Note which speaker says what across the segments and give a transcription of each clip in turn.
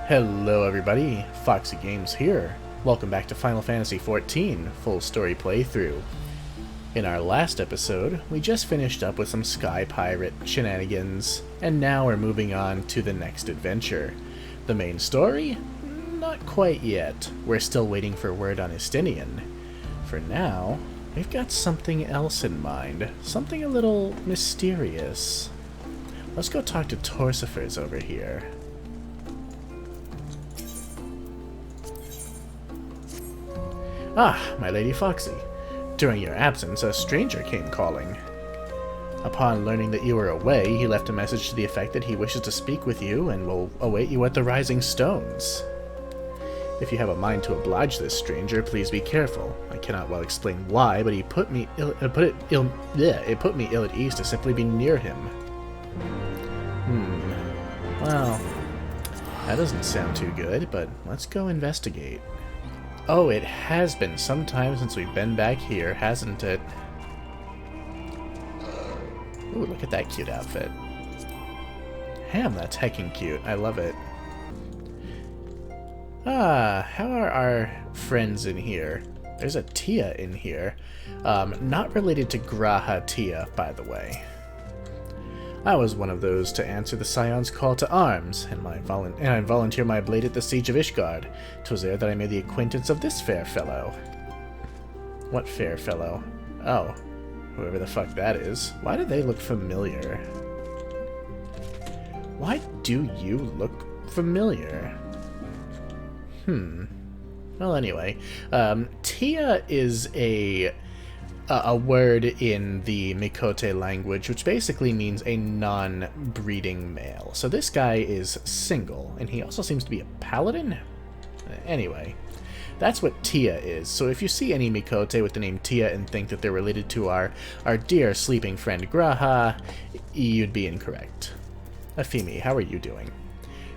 Speaker 1: Hello everybody, Foxy Games here. Welcome back to Final Fantasy XIV full story playthrough. In our last episode, we just finished up with some sky pirate shenanigans, and now we're moving on to the next adventure. The main story? Not quite yet. We're still waiting for word on Estinian. For now, we've got something else in mind, something a little mysterious. Let's go talk to Torsifers over here. Ah, my Lady Foxy. During your absence, a stranger came calling. Upon learning that you were away, he left a message to the effect that he wishes to speak with you and will await you at the Rising Stones. If you have a mind to oblige this stranger, please be careful. I cannot well explain why, but he put me ill at ease to simply be near him. Well, that doesn't sound too good, but let's go investigate. Oh, it has been some time since we've been back here, hasn't it? Ooh, look at that cute outfit. Damn, that's heckin' cute. I love it. Ah, how are our friends in here? There's a Tia in here. Not related to Graha Tia, by the way. I was one of those to answer the Scions' call to arms, and I volunteer my blade at the siege of Ishgard. 'Twas there that I made the acquaintance of this fair fellow. What fair fellow? Oh, whoever the fuck that is. Why do they look familiar? Why do you look familiar? Well, anyway, Tia is a word in the Mikote language, which basically means a non-breeding male. So this guy is single, and he also seems to be a paladin? Anyway, that's what Tia is. So if you see any Mikote with the name Tia and think that they're related to our dear sleeping friend Graha, you'd be incorrect. Afimi, how are you doing?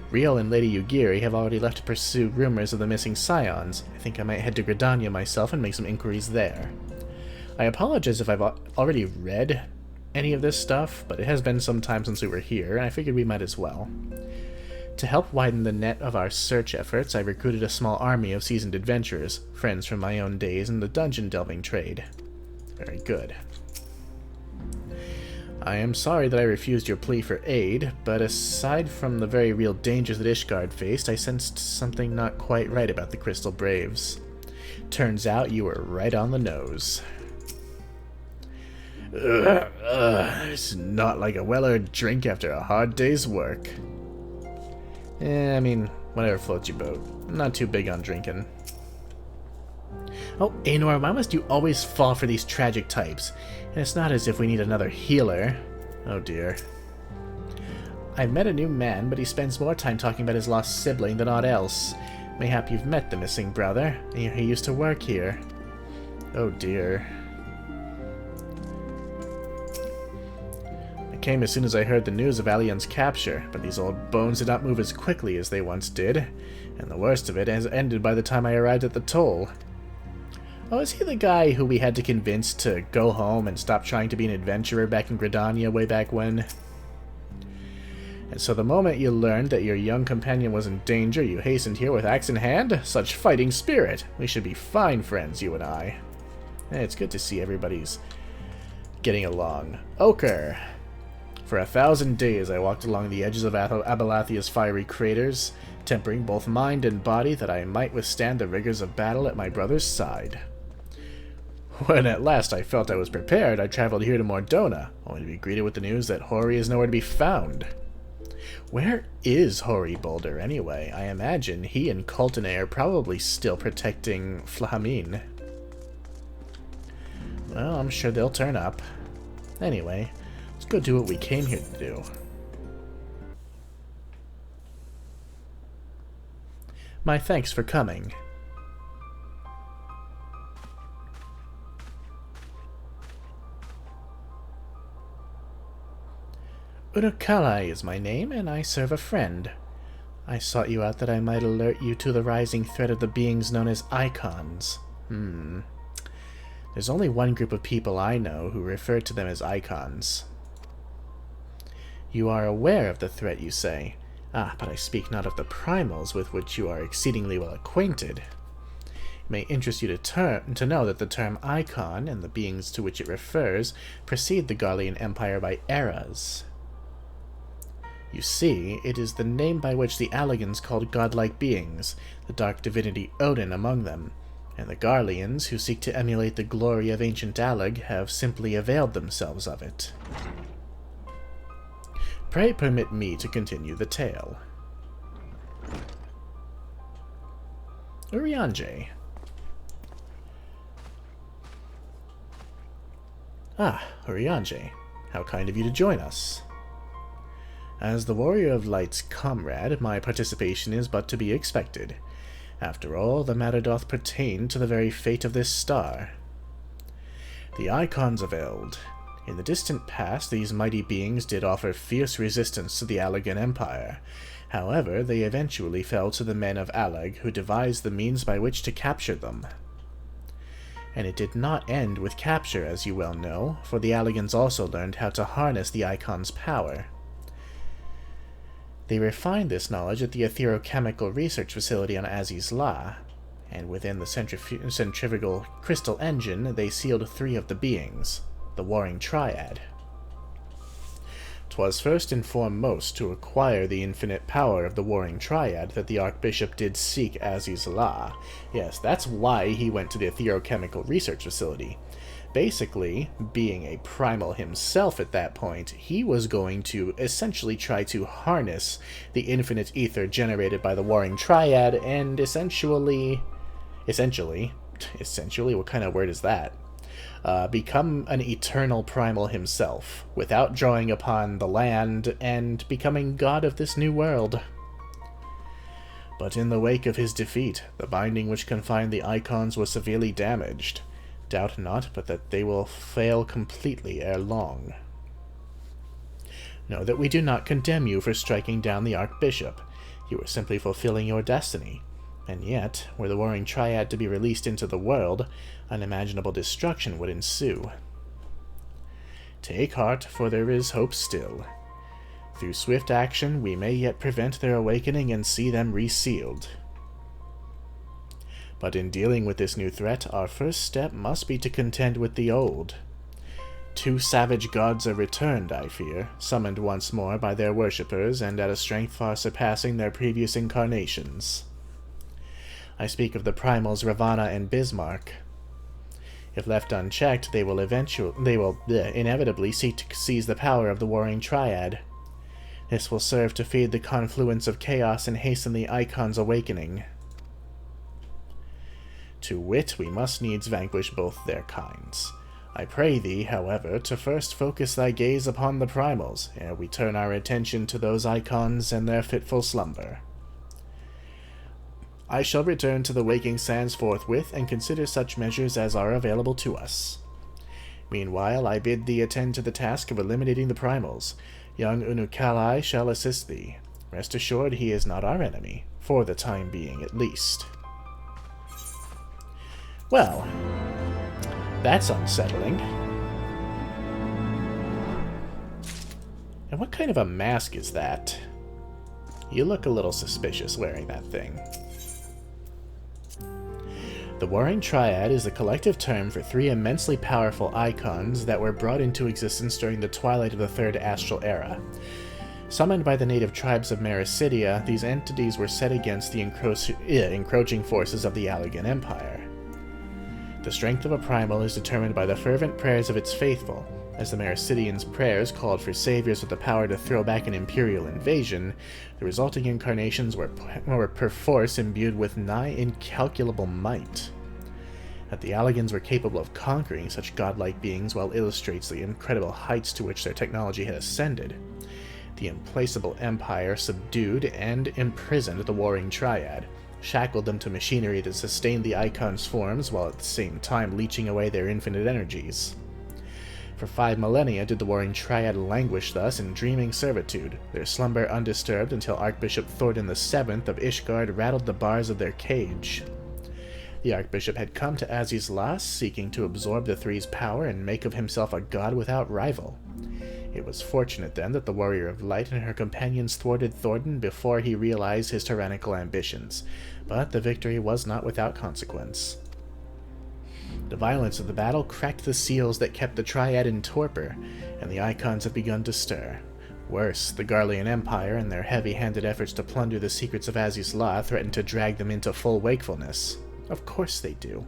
Speaker 1: Riel and Lady Yugiri have already left to pursue rumors of the missing Scions. I think I might head to Gridania myself and make some inquiries there. I apologize if I've already read any of this stuff, but it has been some time since we were here, and I figured we might as well. To help widen the net of our search efforts, I recruited a small army of seasoned adventurers, friends from my own days in the dungeon delving trade. Very good. I am sorry that I refused your plea for aid, but aside from the very real dangers that Ishgard faced, I sensed something not quite right about the Crystal Braves. Turns out you were right on the nose. It's not like a well-earned drink after a hard day's work. I mean, whatever floats your boat. I'm not too big on drinking. Oh, Aenor, why must you always fall for these tragic types? And it's not as if we need another healer. Oh dear. I've met a new man, but he spends more time talking about his lost sibling than aught else. Mayhap you've met the missing brother. He used to work here. Oh dear. I came as soon as I heard the news of Alion's capture, but these old bones did not move as quickly as they once did, and the worst of it has ended by the time I arrived at the toll. Oh, is he the guy who we had to convince to go home and stop trying to be an adventurer back in Gridania way back when? And so the moment you learned that your young companion was in danger, you hastened here with axe in hand? Such fighting spirit! We should be fine friends, you and I. It's good to see everybody's getting along. Ochre! For 1,000 days I walked along the edges of Abelathia's fiery craters, tempering both mind and body that I might withstand the rigors of battle at my brother's side. When at last I felt I was prepared, I traveled here to Mordona, only to be greeted with the news that Hori is nowhere to be found. Where is Hori Boulder, anyway? I imagine he and Coltene are probably still protecting Flahamine. Well, I'm sure they'll turn up. Anyway, let's go do what we came here to do. My thanks for coming. Urukalai is my name, and I serve a friend. I sought you out that I might alert you to the rising threat of the beings known as Icons. There's only one group of people I know who refer to them as Icons. You are aware of the threat, you say. Ah, but I speak not of the primals with which you are exceedingly well acquainted. It may interest you to know that the term icon, and the beings to which it refers, precede the Garlean Empire by eras. You see, it is the name by which the Allegans called godlike beings, the dark divinity Odin among them, and the Garleans, who seek to emulate the glory of ancient Alleg, have simply availed themselves of it. Pray permit me to continue the tale. Urianger. Ah, Urianger. How kind of you to join us. As the Warrior of Light's comrade, my participation is but to be expected. After all, the matter doth pertain to the very fate of this star. The Icons of Eld. In the distant past, these mighty beings did offer fierce resistance to the Allegan Empire. However, they eventually fell to the men of Alleg, who devised the means by which to capture them. And it did not end with capture, as you well know, for the Allegans also learned how to harness the Icon's power. They refined this knowledge at the Etherochemical Research Facility on Aziz La, and within the centrifugal crystal engine they sealed 3 of the beings, the Warring Triad. 'Twas first and foremost to acquire the infinite power of the Warring Triad that the Archbishop did seek Aziz La. Yes, that's why he went to the Etherochemical Research Facility. Basically, being a primal himself at that point, he was going to essentially try to harness the infinite ether generated by the Warring Triad and essentially, what kind of word is that? Become an eternal primal himself, without drawing upon the land and becoming god of this new world. But in the wake of his defeat, the binding which confined the Icons was severely damaged. Doubt not but that they will fail completely ere long. Know that we do not condemn you for striking down the Archbishop. You are simply fulfilling your destiny. And yet, were the Warring Triad to be released into the world, unimaginable destruction would ensue. Take heart, for there is hope still. Through swift action, we may yet prevent their awakening and see them resealed. But in dealing with this new threat, our first step must be to contend with the old. 2 savage gods are returned, I fear, summoned once more by their worshippers, and at a strength far surpassing their previous incarnations. I speak of the primals Ravana and Bismarck. If left unchecked, they will inevitably seek to seize the power of the Warring Triad. This will serve to feed the confluence of chaos and hasten the Icon's awakening. To wit, we must needs vanquish both their kinds. I pray thee, however, to first focus thy gaze upon the primals, ere we turn our attention to those Icons and their fitful slumber. I shall return to the Waking Sands forthwith and consider such measures as are available to us. Meanwhile, I bid thee attend to the task of eliminating the primals. Young Unukalai shall assist thee. Rest assured he is not our enemy, for the time being at least. Well, that's unsettling. And what kind of a mask is that? You look a little suspicious wearing that thing. The Warring Triad is the collective term for 3 immensely powerful icons that were brought into existence during the twilight of the Third Astral Era. Summoned by the native tribes of Mericidia, these entities were set against the encroaching forces of the Allegan Empire. The strength of a primal is determined by the fervent prayers of its faithful. As the Mericidians' prayers called for saviors with the power to throw back an imperial invasion, the resulting incarnations were perforce imbued with nigh incalculable might. That the Allegans were capable of conquering such godlike beings well illustrates the incredible heights to which their technology had ascended. The implacable empire subdued and imprisoned the Warring Triad, shackled them to machinery that sustained the Icon's forms while at the same time leeching away their infinite energies. For 5 millennia did the Warring Triad languish thus in dreaming servitude, their slumber undisturbed until Archbishop Thordan VII of Ishgard rattled the bars of their cage. The Archbishop had come to Aziz La, seeking to absorb the Three's power and make of himself a god without rival. It was fortunate, then, that the Warrior of Light and her companions thwarted Thornton before he realized his tyrannical ambitions, but the victory was not without consequence. The violence of the battle cracked the seals that kept the Triad in torpor, and the Icons have begun to stir. Worse, the Garlean Empire and their heavy-handed efforts to plunder the secrets of Aziz La threaten to drag them into full wakefulness. Of course they do.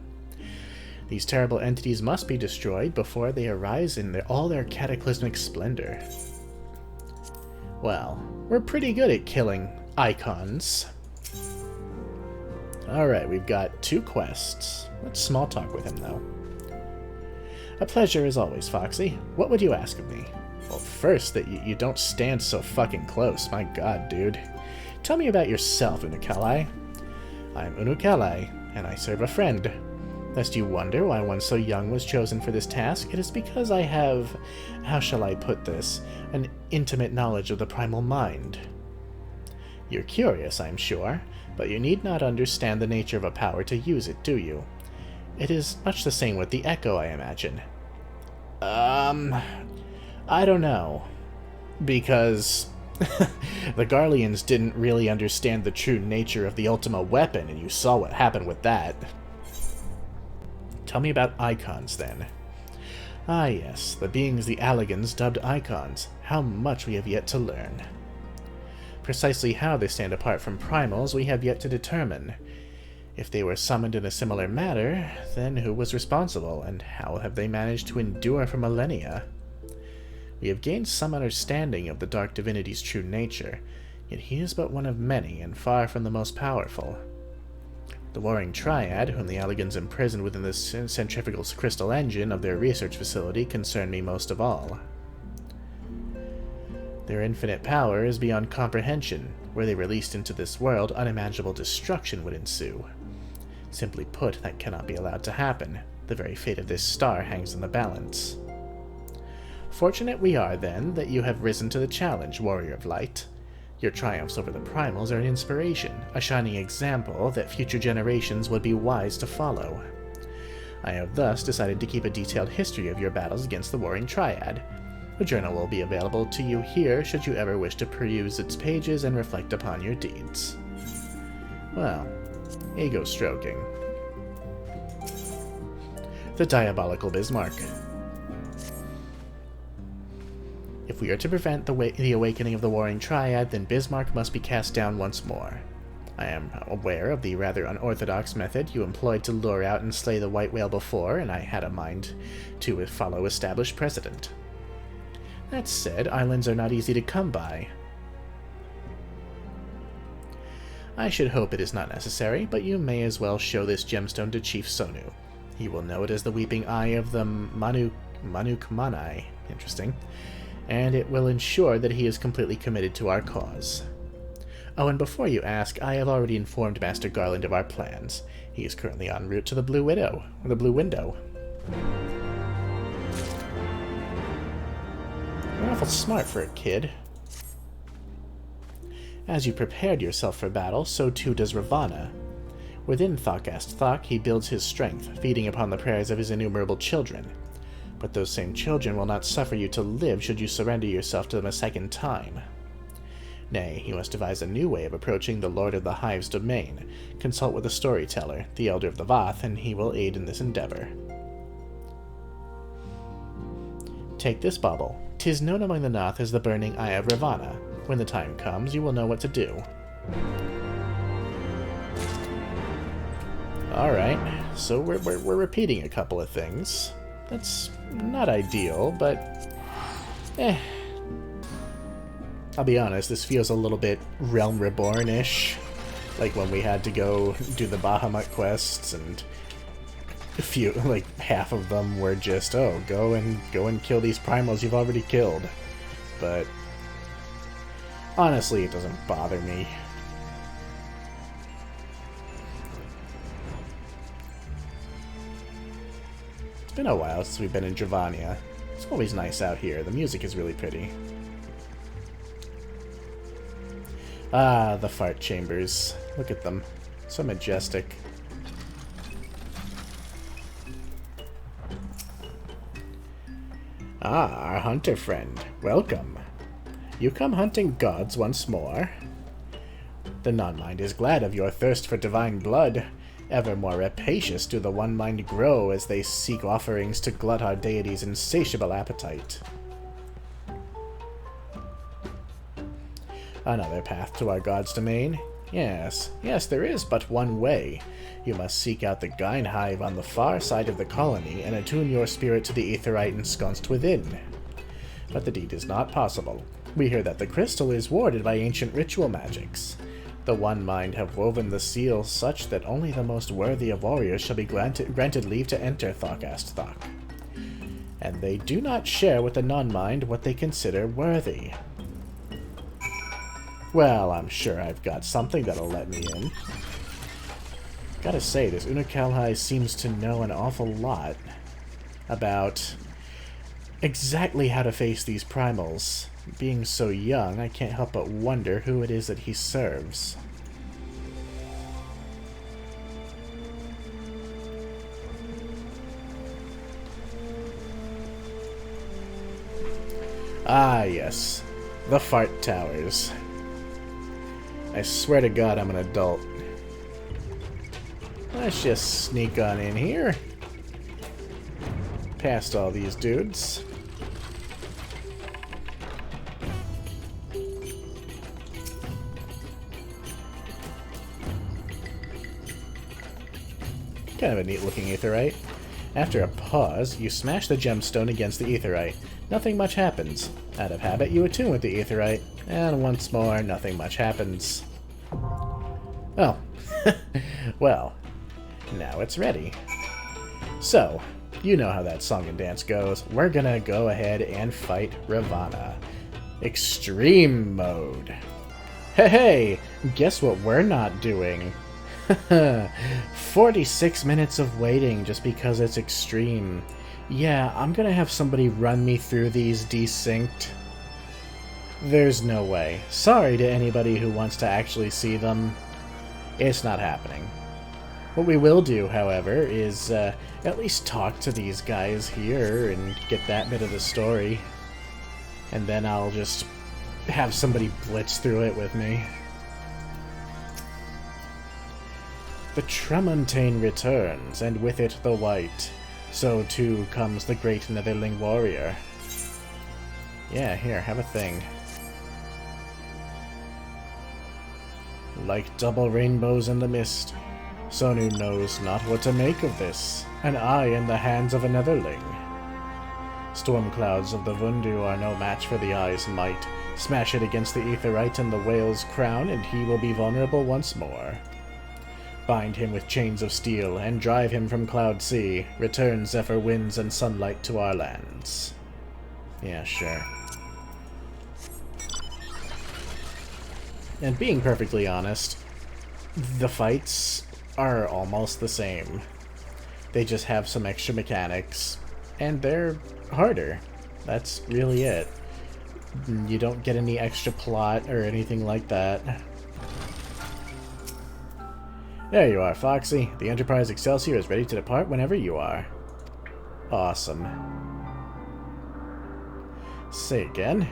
Speaker 1: These terrible entities must be destroyed before they arise in all their cataclysmic splendor. Well, we're pretty good at killing Icons. Alright, we've got 2 quests. Let's small talk with him, though. A pleasure as always, Foxy. What would you ask of me? Well, first, that you don't stand so fucking close. My god, dude. Tell me about yourself, Unukalai. I'm Unukalai, and I serve a friend. Lest you wonder why one so young was chosen for this task, it is because I have, how shall I put this, an intimate knowledge of the primal mind. You're curious, I'm sure, but you need not understand the nature of a power to use it, do you? It is much the same with the Echo, I imagine. I don't know. Because the Garleans didn't really understand the true nature of the Ultima weapon, and you saw what happened with that. Tell me about Icons, then. Ah, yes, the beings the Alligans dubbed Icons. How much we have yet to learn. Precisely how they stand apart from Primals we have yet to determine. If they were summoned in a similar manner, then who was responsible, and how have they managed to endure for millennia? We have gained some understanding of the Dark Divinity's true nature, yet he is but one of many, and far from the most powerful. The Warring Triad, whom the Alligans imprisoned within the centrifugal crystal engine of their research facility, concern me most of all. Their infinite power is beyond comprehension. Were they released into this world, unimaginable destruction would ensue. Simply put, that cannot be allowed to happen. The very fate of this star hangs in the balance. Fortunate we are, then, that you have risen to the challenge, Warrior of Light. Your triumphs over the Primals are an inspiration, a shining example that future generations would be wise to follow. I have thus decided to keep a detailed history of your battles against the Warring Triad. A journal will be available to you here should you ever wish to peruse its pages and reflect upon your deeds. Well, ego stroking. The Diabolical Bismarck. If we are to prevent the awakening of the Warring Triad, then Bismarck must be cast down once more. I am aware of the rather unorthodox method you employed to lure out and slay the White Whale before, and I had a mind to follow established precedent. That said, islands are not easy to come by. I should hope it is not necessary, but you may as well show this gemstone to Chief Sonu. He will know it as the Weeping Eye of the Manukmanai. Interesting. And it will ensure that he is completely committed to our cause. Oh, and before you ask, I have already informed Master Garland of our plans. He is currently en route to the Blue Window. You're awful smart for a kid. As you prepared yourself for battle, so too does Ravana. Within Thokast Thok, he builds his strength, feeding upon the prayers of his innumerable children. But those same children will not suffer you to live should you surrender yourself to them a second time. Nay, you must devise a new way of approaching the Lord of the Hive's domain. Consult with a storyteller, the Elder of the Vath, and he will aid in this endeavor. Take this bauble. 'Tis known among the Noth as the Burning Eye of Ravana. When the time comes, you will know what to do. Alright, so we're repeating a couple of things. That's not ideal, but I'll be honest, this feels a little bit Realm Reborn-ish. Like when we had to go do the Bahamut quests, and a few, like half of them were just, oh, go and kill these primals you've already killed. But honestly, it doesn't bother me. It's been a while since we've been in Dravania. It's always nice out here. The music is really pretty. Ah, the fart chambers. Look at them. So majestic. Ah, our hunter friend. Welcome. You come hunting gods once more? The non-mind is glad of your thirst for divine blood. Ever more rapacious do the one-mind grow as they seek offerings to glut our deity's insatiable appetite. Another path to our god's domain? Yes, there is but one way. You must seek out the Gyne Hive on the far side of the colony and attune your spirit to the aetheryte ensconced within. But the deed is not possible. We hear that the crystal is warded by ancient ritual magics. The One Mind have woven the seal such that only the most worthy of warriors shall be granted leave to enter Thok. And they do not share with the non-mind what they consider worthy. Well, I'm sure I've got something that'll let me in. Gotta say, this Unakalhai seems to know an awful lot about exactly how to face these primals. Being so young, I can't help but wonder who it is that he serves. Ah, yes. The Fart Towers. I swear to God I'm an adult. Let's just sneak on in here. Past all these dudes. Kind of a neat looking aetheryte. After a pause, you smash the gemstone against the aetheryte. Nothing much happens. Out of habit, you attune with the aetheryte, and once more, nothing much happens. Oh. Well, now it's ready. So, you know how that song and dance goes. We're gonna go ahead and fight Ravana. Extreme mode. Hey, guess what we're not doing? 46 minutes of waiting just because it's extreme. Yeah, I'm gonna have somebody run me through these desynced. There's no way. Sorry to anybody who wants to actually see them. It's not happening. What we will do, however, is at least talk to these guys here and get that bit of the story. And then I'll just have somebody blitz through it with me. The Tremontane returns, and with it the white. So too comes the great Netherling warrior. Yeah, here, have a thing. Like double rainbows in the mist, Sonu knows not what to make of this, an eye in the hands of a Netherling. Storm clouds of the Vundu are no match for the eye's might. Smash it against the aetheryte and the whale's crown, and he will be vulnerable once more. Bind him with chains of steel, and drive him from Cloud Sea. Return Zephyr winds and sunlight to our lands. Yeah, sure. And being perfectly honest, the fights are almost the same. They just have some extra mechanics, and they're harder. That's really it. You don't get any extra plot or anything like that. There you are, Foxy. The Enterprise Excelsior is ready to depart whenever you are. Awesome. Say again?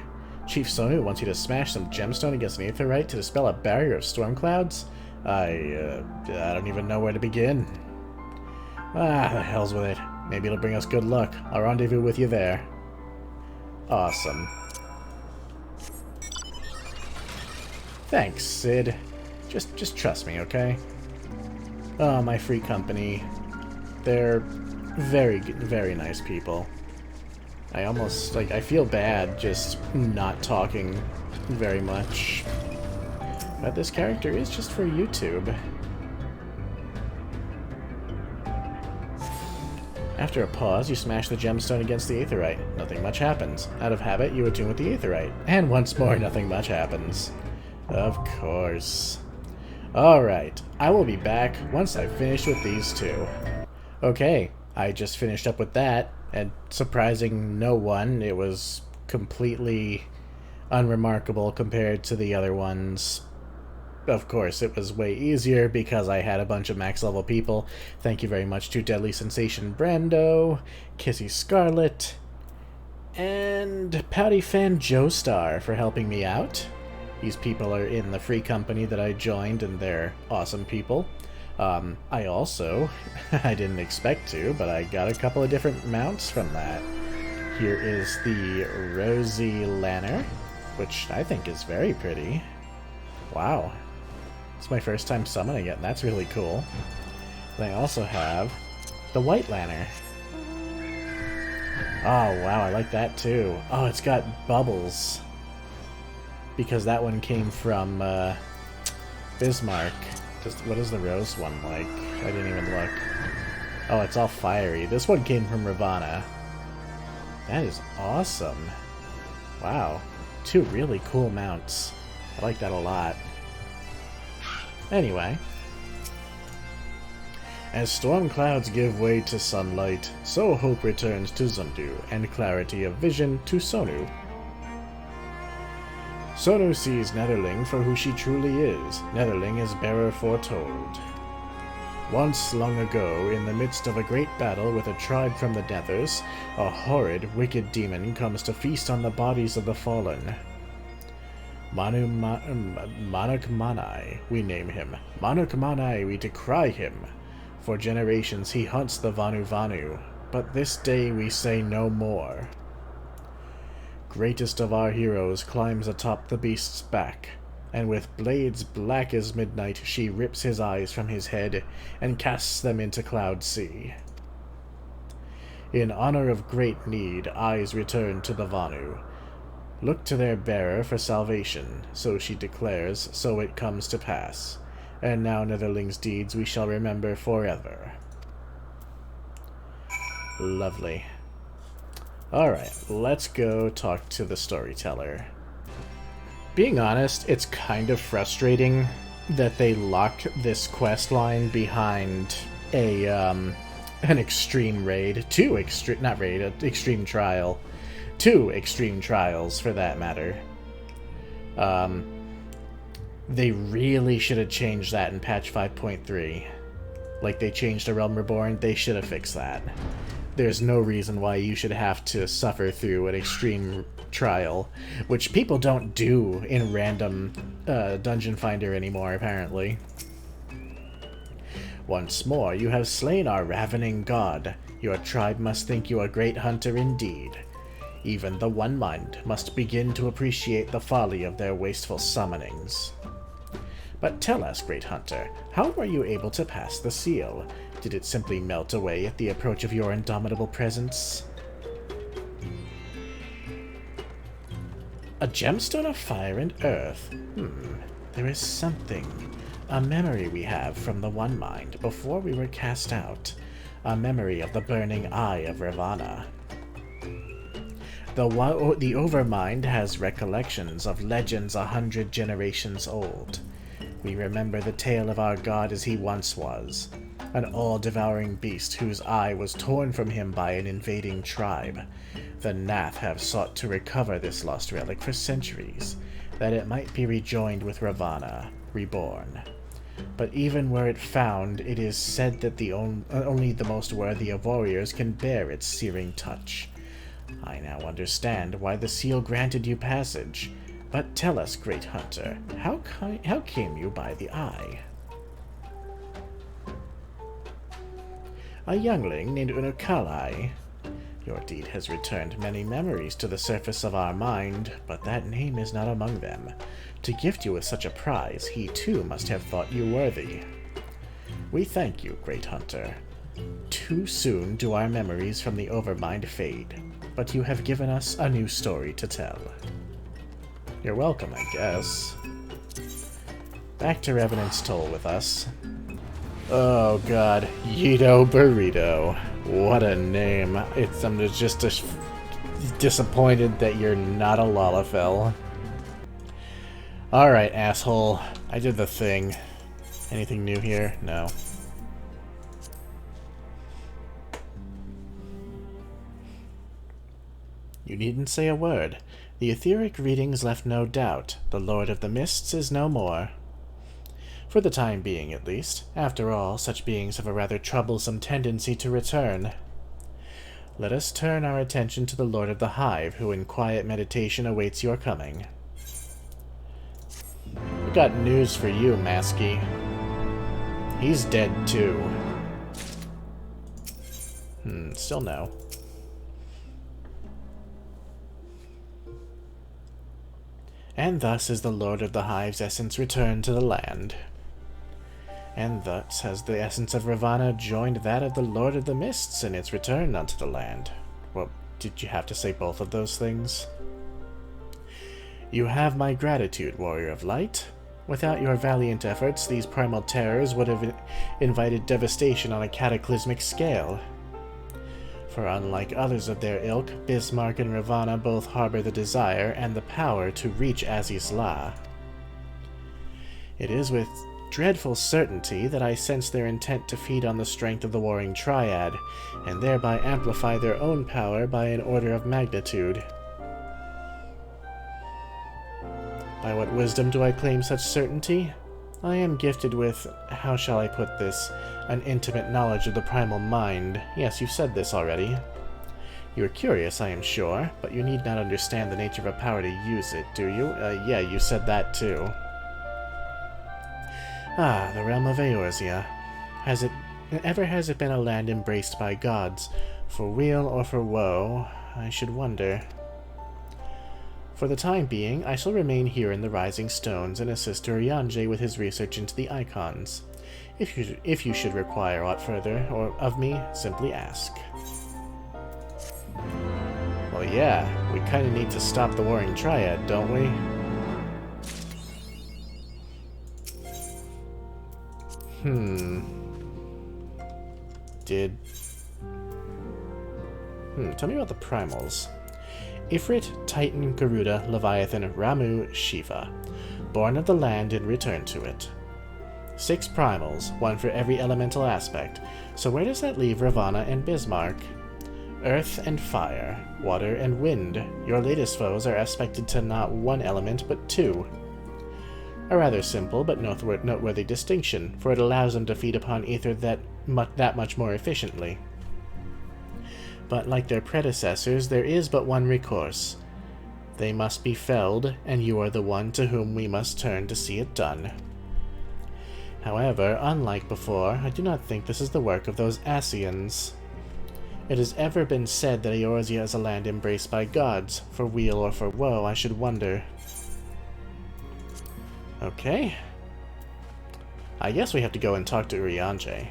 Speaker 1: Chief Sonu wants you to smash some gemstone against an aetheryte to dispel a barrier of storm clouds? I don't even know where to begin. Ah, the hell's with it. Maybe it'll bring us good luck. I'll rendezvous with you there. Awesome. Thanks, Sid. Just trust me, okay? Oh, my free company. They're very, very nice people. I almost, I feel bad just not talking very much. But this character is just for YouTube. After a pause, you smash the gemstone against the aetheryte. Nothing much happens. Out of habit, you attune with the aetheryte. And once more, nothing much happens. Of course. Alright, I will be back once I've finished with these two. Okay, I just finished up with that, and surprising no one, it was completely unremarkable compared to the other ones. Of course, it was way easier because I had a bunch of max level people. Thank you very much to Deadly Sensation Brando, Kissy Scarlet, And Pouty Fan Joestar for helping me out. These people are in the free company that I joined, and they're awesome people. I also, I didn't expect to, but I got a couple of different mounts from that. Here is the Rosy Lanner, which I think is very pretty. Wow. It's my first time summoning it, and that's really cool. And I also have the White Lanner. Oh, wow, I like that too. Oh, it's got bubbles. Because that one came from Bismarck. What is the rose one like? I didn't even look. Oh, it's all fiery. This one came from Ravana. That is awesome. Wow. Two really cool mounts. I like that a lot. Anyway. As storm clouds give way to sunlight, so hope returns to Zundu, and clarity of vision to Sonu. Sonu sees Netherling for who she truly is. Netherling is bearer foretold. Once long ago, in the midst of a great battle with a tribe from the Nethers, a horrid, wicked demon comes to feast on the bodies of the fallen. Manuk Manai, we name him. Manuk Manai, we decry him. For generations he hunts the Vanu Vanu, but this day we say no more. Greatest of our heroes climbs atop the beast's back, and with blades black as midnight she rips his eyes from his head and casts them into Cloud Sea. In honor of great need, eyes return to the Vanu. Look to their bearer for salvation, so she declares, so it comes to pass. And now Netherling's deeds we shall remember forever. Lovely. Alright, let's go talk to the storyteller. Being honest, it's kind of frustrating that they locked this quest line behind an extreme raid. Extreme trial. 2 extreme trials, for that matter. They really should have changed that in patch 5.3. Like they changed the Realm Reborn, they should have fixed that. There's no reason why you should have to suffer through an extreme trial, which people don't do in random Dungeon Finder anymore, apparently. Once more, you have slain our ravening god. Your tribe must think you a great hunter indeed. Even the One Mind must begin to appreciate the folly of their wasteful summonings. But tell us, Great Hunter, how were you able to pass the seal? Did it simply melt away at the approach of your indomitable presence? A gemstone of fire and earth. There is something. A memory we have from the One Mind before we were cast out. A memory of the burning eye of Ravana. The Overmind has recollections of legends 100 generations old. We remember the tale of our god as he once was, an all-devouring beast whose eye was torn from him by an invading tribe. The Nath have sought to recover this lost relic for centuries, that it might be rejoined with Ravana, reborn. But even were it found, it is said that only the most worthy of warriors can bear its searing touch. I now understand why the seal granted you passage. But tell us, Great Hunter, how came you by the eye? A youngling named Unukalai. Your deed has returned many memories to the surface of our mind, but that name is not among them. To gift you with such a prize, he too must have thought you worthy. We thank you, Great Hunter. Too soon do our memories from the Overmind fade, but you have given us a new story to tell. You're welcome, I guess. Back to Revenant's Toll with us. Oh god, Yito Burrito. What a name. I'm just disappointed that you're not a Lalafell. Alright, asshole. I did the thing. Anything new here? No. You needn't say a word. The etheric readings left no doubt. The Lord of the Mists is no more. For the time being, at least. After all, such beings have a rather troublesome tendency to return. Let us turn our attention to the Lord of the Hive, who in quiet meditation awaits your coming. We got news for you, Masky. He's dead too. Still no. And thus is the Lord of the Hive's essence returned to the land. And thus has the essence of Ravana joined that of the Lord of the Mists in its return unto the land. Well, did you have to say both of those things? You have my gratitude, Warrior of Light. Without your valiant efforts, these primal terrors would have invited devastation on a cataclysmic scale. For unlike others of their ilk, Bismarck and Ravana both harbor the desire and the power to reach Azizla. It is with dreadful certainty that I sense their intent to feed on the strength of the warring triad, and thereby amplify their own power by an order of magnitude. By what wisdom do I claim such certainty? I am gifted with, how shall I put this, an intimate knowledge of the primal mind. Yes, you've said this already. You are curious, I am sure, but you need not understand the nature of a power to use it, do you? Yeah, you said that too. Ah, the realm of Eorzea. Has it been a land embraced by gods, for weal or for woe? I should wonder. For the time being, I shall remain here in the Rising Stones and assist Urianger with his research into the icons. If you should require aught further or of me, simply ask. Well, yeah, we kind of need to stop the Warring Triad, don't we? Tell me about the primals. Ifrit, Titan, Garuda, Leviathan, Ramu, Shiva. Born of the land and returned to it. 6 primals, 1 for every elemental aspect. So where does that leave Ravana and Bismarck? Earth and fire, water and wind. Your latest foes are aspected to not 1 element, but 2. A rather simple but noteworthy distinction, for it allows them to feed upon ether that much more efficiently. But like their predecessors, there is but one recourse. They must be felled, and you are the one to whom we must turn to see it done. However, unlike before, I do not think this is the work of those Scions. It has ever been said that Eorzea is a land embraced by gods. For weal or for woe, I should wonder. Okay. I guess we have to go and talk to Urianger.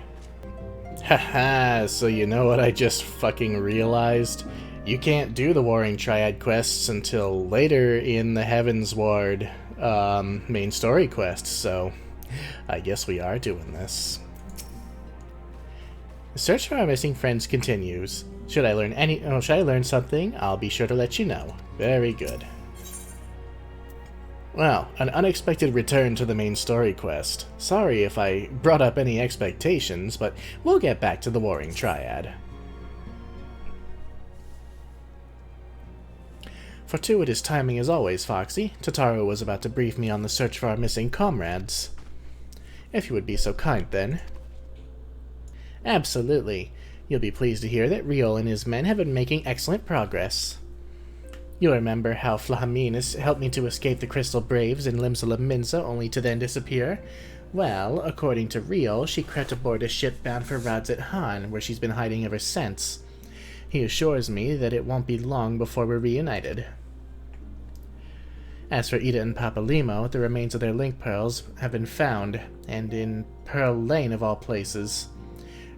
Speaker 1: Haha, so you know what I just fucking realized? You can't do the Warring Triad quests until later in the Heavensward main story quest, so I guess we are doing this. The search for our missing friends continues. Should I learn something, I'll be sure to let you know. Very good. Well, an unexpected return to the main story quest. Sorry if I brought up any expectations, but we'll get back to the Warring Triad. Fortuitous timing as always, Foxy. Totaro was about to brief me on the search for our missing comrades. If you would be so kind, then. Absolutely. You'll be pleased to hear that Riol and his men have been making excellent progress. You'll remember how Flahaminus helped me to escape the Crystal Braves in Limsala Minza, only to then disappear? Well, according to Riol, she crept aboard a ship bound for Radzit Han, where she's been hiding ever since. He assures me that it won't be long before we're reunited. As for Ida and Papalimo, the remains of their link pearls have been found, and in Pearl Lane of all places.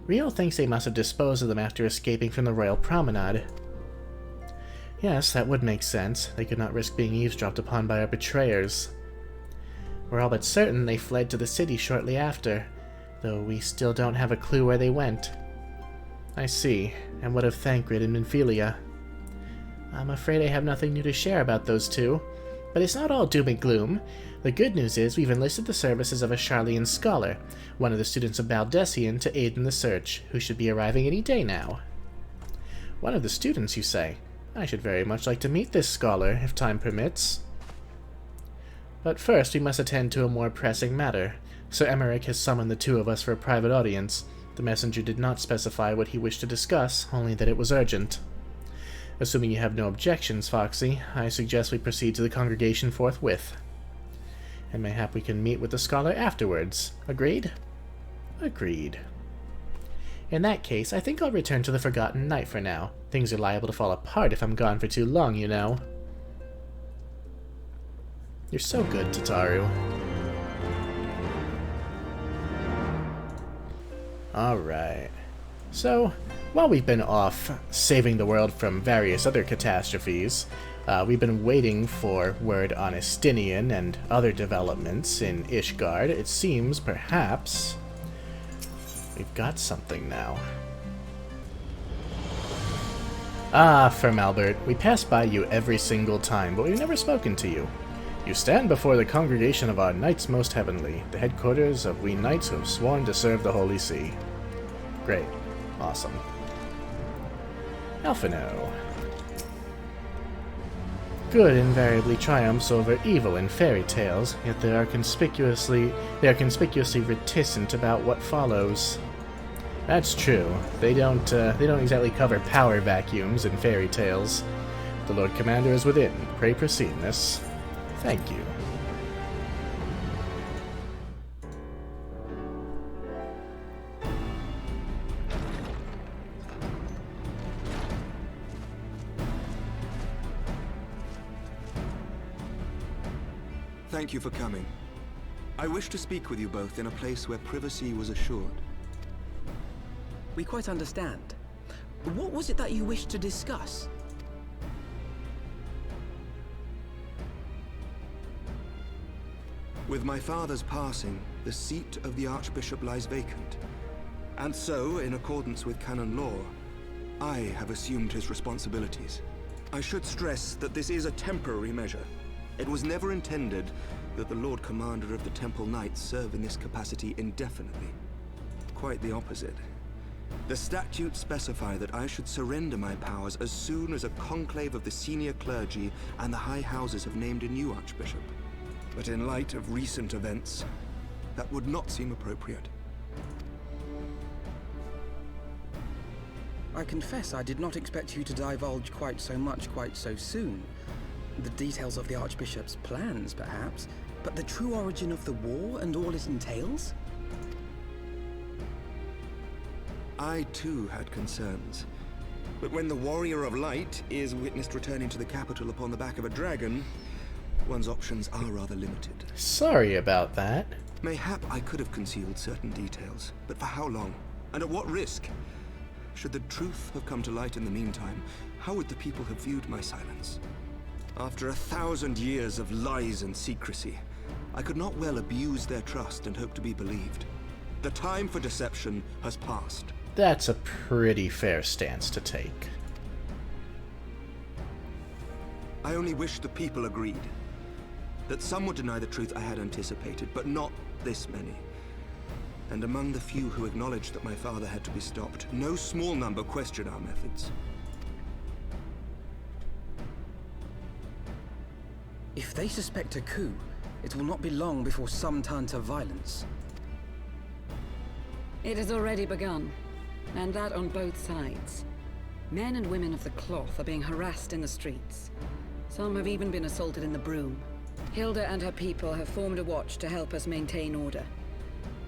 Speaker 1: Riol thinks they must have disposed of them after escaping from the Royal Promenade. Yes, that would make sense. They could not risk being eavesdropped upon by our betrayers. We're all but certain they fled to the city shortly after, though we still don't have a clue where they went. I see. And what of Thancred and Minfilia? I'm afraid I have nothing new to share about those two, but it's not all doom and gloom. The good news is we've enlisted the services of a Sharlayan scholar, one of the students of Baldessian, to aid in the search, who should be arriving any day now. One of the students, you say? I should very much like to meet this scholar, if time permits. But first we must attend to a more pressing matter. Sir Emmerich has summoned the 2 of us for a private audience. The messenger did not specify what he wished to discuss, only that it was urgent. Assuming you have no objections, Foxy, I suggest we proceed to the congregation forthwith. And mayhap we can meet with the scholar afterwards. Agreed? Agreed. In that case, I think I'll return to the Forgotten Knight for now. Things are liable to fall apart if I'm gone for too long, you know. You're so good, Tataru. Alright. So, while we've been off saving the world from various other catastrophes, we've been waiting for word on Estinian and other developments in Ishgard. It seems, perhaps, we've got something now. Ah, Firmalbert, we pass by you every single time, but we've never spoken to you. You stand before the congregation of our Knights Most Heavenly, the headquarters of we knights who have sworn to serve the Holy See. Great. Awesome. Alphino. Good invariably triumphs over evil in fairy tales, yet they are conspicuously reticent about what follows. That's true. They don't exactly cover power vacuums in fairy tales. The Lord Commander is within. Pray proceed, miss. Thank you.
Speaker 2: Thank you for coming. I wish to speak with you both in a place where privacy was assured.
Speaker 3: We quite understand. What was it that you wished to discuss?
Speaker 2: With my father's passing, the seat of the Archbishop lies vacant. And so, in accordance with canon law, I have assumed his responsibilities. I should stress that this is a temporary measure. It was never intended that the Lord Commander of the Temple Knights serve in this capacity indefinitely. Quite the opposite. The statutes specify that I should surrender my powers as soon as a conclave of the senior clergy and the high houses have named a new Archbishop. But in light of recent events, that would not seem appropriate.
Speaker 3: I confess I did not expect you to divulge quite so much quite so soon. The details of the Archbishop's plans, perhaps, but the true origin of the war and all it entails?
Speaker 2: I too had concerns. But when the Warrior of Light is witnessed returning to the capital upon the back of a dragon, one's options are rather limited.
Speaker 1: Sorry about that.
Speaker 2: Mayhap I could have concealed certain details, but for how long? And at what risk? Should the truth have come to light in the meantime, how would the people have viewed my silence? After 1,000 years of lies and secrecy, I could not well abuse their trust and hope to be believed. The time for deception has passed.
Speaker 1: That's a pretty fair stance to take.
Speaker 2: I only wish the people agreed. That some would deny the truth I had anticipated, but not this many. And among the few who acknowledged that my father had to be stopped, no small number question our methods.
Speaker 3: If they suspect a coup, it will not be long before some turn to violence.
Speaker 4: It has already begun, and that on both sides. Men and women of the cloth are being harassed in the streets. Some have even been assaulted in the Broom. Hilda and her people have formed a watch to help us maintain order.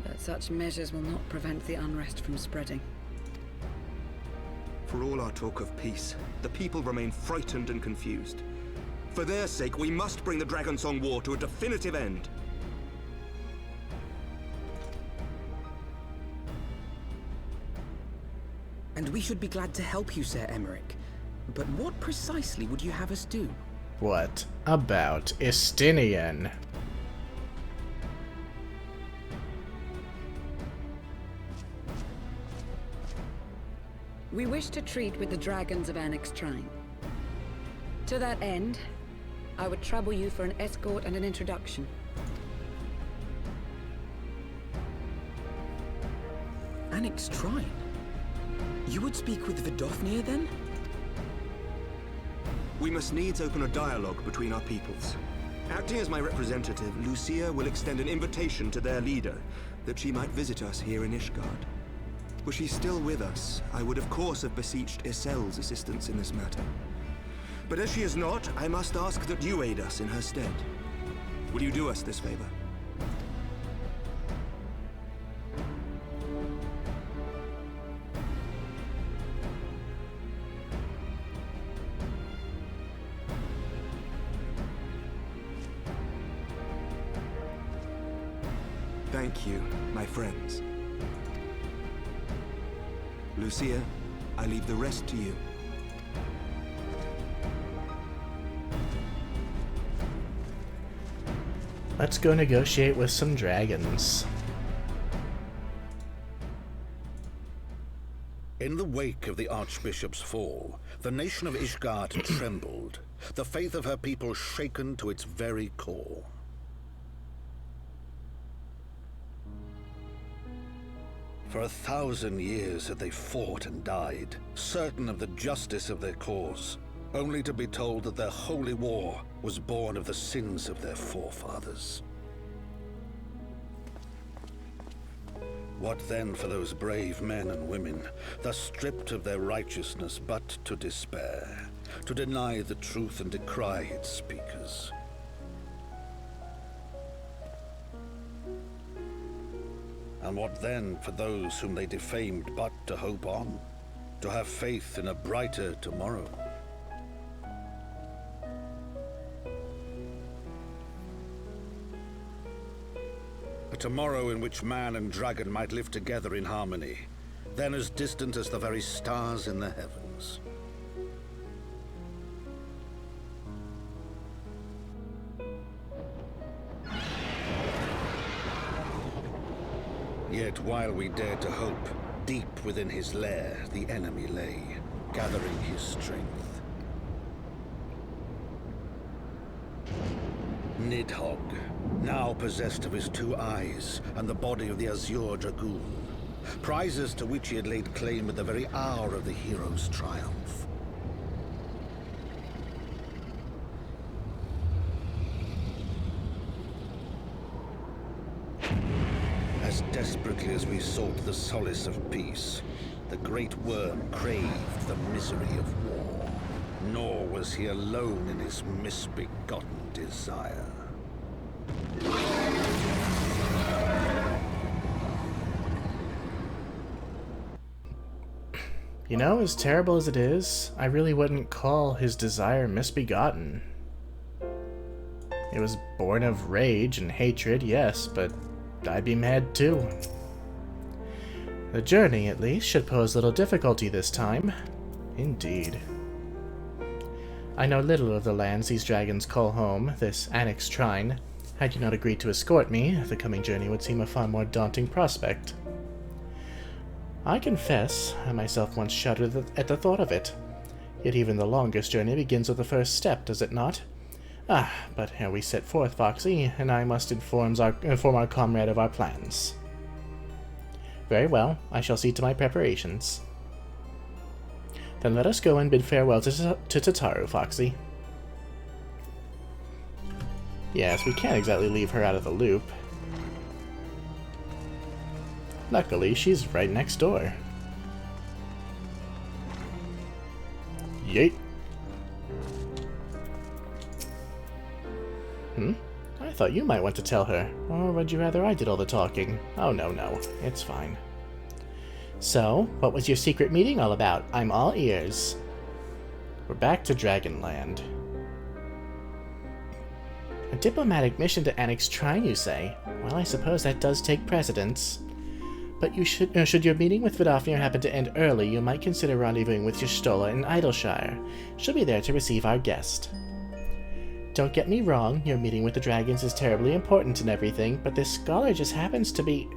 Speaker 4: But such measures will not prevent the unrest from spreading.
Speaker 2: For all our talk of peace, the people remain frightened and confused. For their sake, we must bring the Dragonsong War to a definitive end.
Speaker 3: And we should be glad to help you, Sir Emmerich. But what precisely would you have us do?
Speaker 1: What about Estinian?
Speaker 4: We wish to treat with the dragons of Annex Shrine. To that end, I would trouble you for an escort and an introduction.
Speaker 3: Annex Shrine? You would speak with Vidofnir then?
Speaker 2: We must needs open a dialogue between our peoples. Acting as my representative, Lucia will extend an invitation to their leader, that she might visit us here in Ishgard. Were she still with us, I would of course have beseeched Isel's assistance in this matter. But as she is not, I must ask that you aid us in her stead. Will you do us this favor? Thank you, my friends. Lucia, I leave the rest to you.
Speaker 1: Let's go negotiate with some dragons.
Speaker 5: In the wake of the Archbishop's fall, the nation of Ishgard trembled, the faith of her people shaken to its very core. For 1,000 years had they fought and died, certain of the justice of their cause, only to be told that their holy war was born of the sins of their forefathers. What then for those brave men and women, thus stripped of their righteousness but to despair, to deny the truth and decry its speakers? And what then for those whom they defamed but to hope on, to have faith in a brighter tomorrow? A tomorrow in which man and dragon might live together in harmony, then as distant as the very stars in the heavens. Yet while we dared to hope, deep within his lair the enemy lay, gathering his strength. Nidhogg, now possessed of his 2 eyes and the body of the Azure Dragoon, prizes to which he had laid claim at the very hour of the hero's triumph. As desperately as we sought the solace of peace, the great worm craved the misery of war. Nor was he alone in his misbegotten desire.
Speaker 1: You know, as terrible as it is, I really wouldn't call his desire misbegotten. It was born of rage and hatred, yes, but I'd be mad too. The journey, at least, should pose little difficulty this time. Indeed. I know little of the lands these dragons call home, this annexed shrine. Had you not agreed to escort me, the coming journey would seem a far more daunting prospect. I confess, I myself once shuddered at the thought of it. Yet even the longest journey begins with the first step, does it not? Ah, but here we set forth, Foxy, and I must inform our comrade of our plans. Very well, I shall see to my preparations. Then let us go and bid farewell to Tataru, Foxy. Yes, we can't exactly leave her out of the loop. Luckily, she's right next door. Yeet. I thought you might want to tell her. Or would you rather I did all the talking? Oh, no. It's fine. So, what was your secret meeting all about? I'm all ears. We're back to Dragonland. A diplomatic mission to annex Shrine, you say? Well, I suppose that does take precedence. But you should your meeting with Vidofnir happen to end early, you might consider rendezvousing with Y'shtola in Idleshire. She'll be there to receive our guest. Don't get me wrong, your meeting with the dragons is terribly important and everything, but this scholar just happens to be...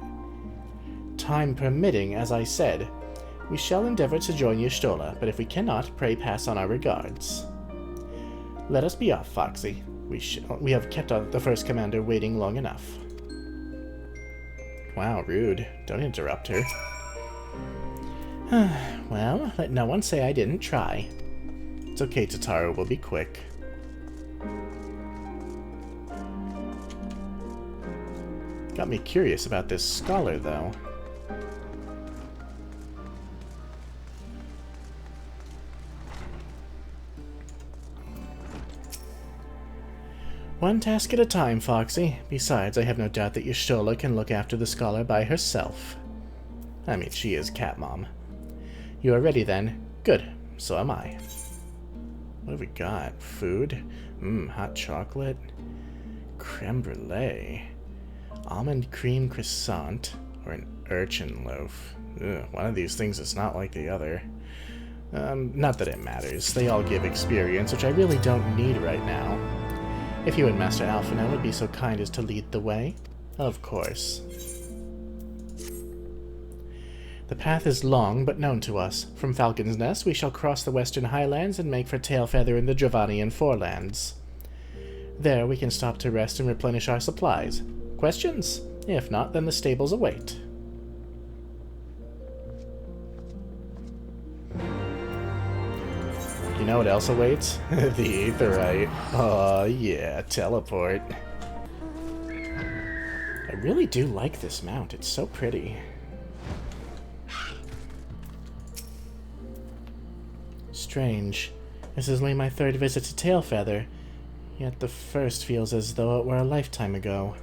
Speaker 1: Time permitting, as I said. We shall endeavor to join Y'shtola, but if we cannot, pray pass on our regards. Let us be off, Foxy. We have kept the first commander waiting long enough. Wow, rude. Don't interrupt her. Well, let no one say I didn't try. It's okay, Tataru, we'll be quick. Got me curious about this scholar, though. One task at a time, Foxy. Besides, I have no doubt that Y'shtola can look after the scholar by herself. I mean, she is Cat Mom. You are ready, then? Good. So am I. What have we got? Food? Hot chocolate? Creme brulee? Almond cream croissant? Or an urchin loaf? Ugh, one of these things is not like the other. Not that it matters. They all give experience, which I really don't need right now. If you and Master Alphinaud would be so kind as to lead the way. Of course. The path is long, but known to us. From Falcon's Nest, we shall cross the western highlands and make for Tailfeather in the Dravanian forelands. There we can stop to rest and replenish our supplies. Questions? If not, then the stables await. You know what else awaits? The Aetherite. Oh yeah, teleport. I really do like this mount, it's so pretty. Strange. This is only my third visit to Tailfeather, yet the first feels as though it were a lifetime ago.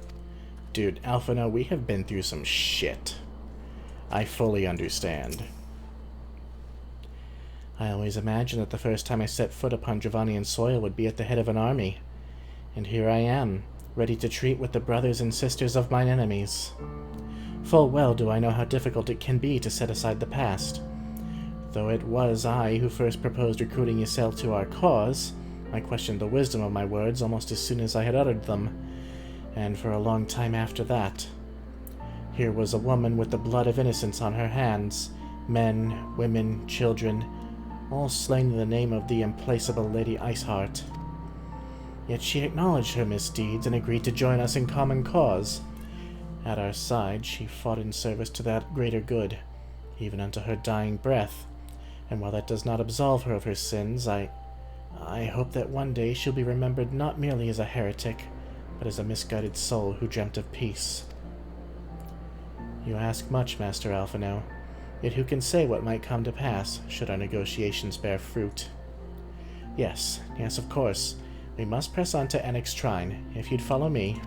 Speaker 1: Dude, Alphinaud, we have been through some shit. I fully understand. I always imagined that the first time I set foot upon Dravanian soil would be at the head of an army. And here I am, ready to treat with the brothers and sisters of mine enemies. Full well do I know how difficult it can be to set aside the past. Though it was I who first proposed recruiting Ysel to our cause, I questioned the wisdom of my words almost as soon as I had uttered them, and for a long time after that. Here was a woman with the blood of innocence on her hands, men, women, children, all slain in the name of the implacable Lady Iceheart. Yet she acknowledged her misdeeds and agreed to join us in common cause. At our side, she fought in service to that greater good, even unto her dying breath. And while that does not absolve her of her sins, I hope that one day she'll be remembered not merely as a heretic, but as a misguided soul who dreamt of peace. You ask much, Master Alphinaud. Yet who can say what might come to pass, should our negotiations bear fruit? Yes, of course. We must press on to Enoch's Shrine, if you'd follow me.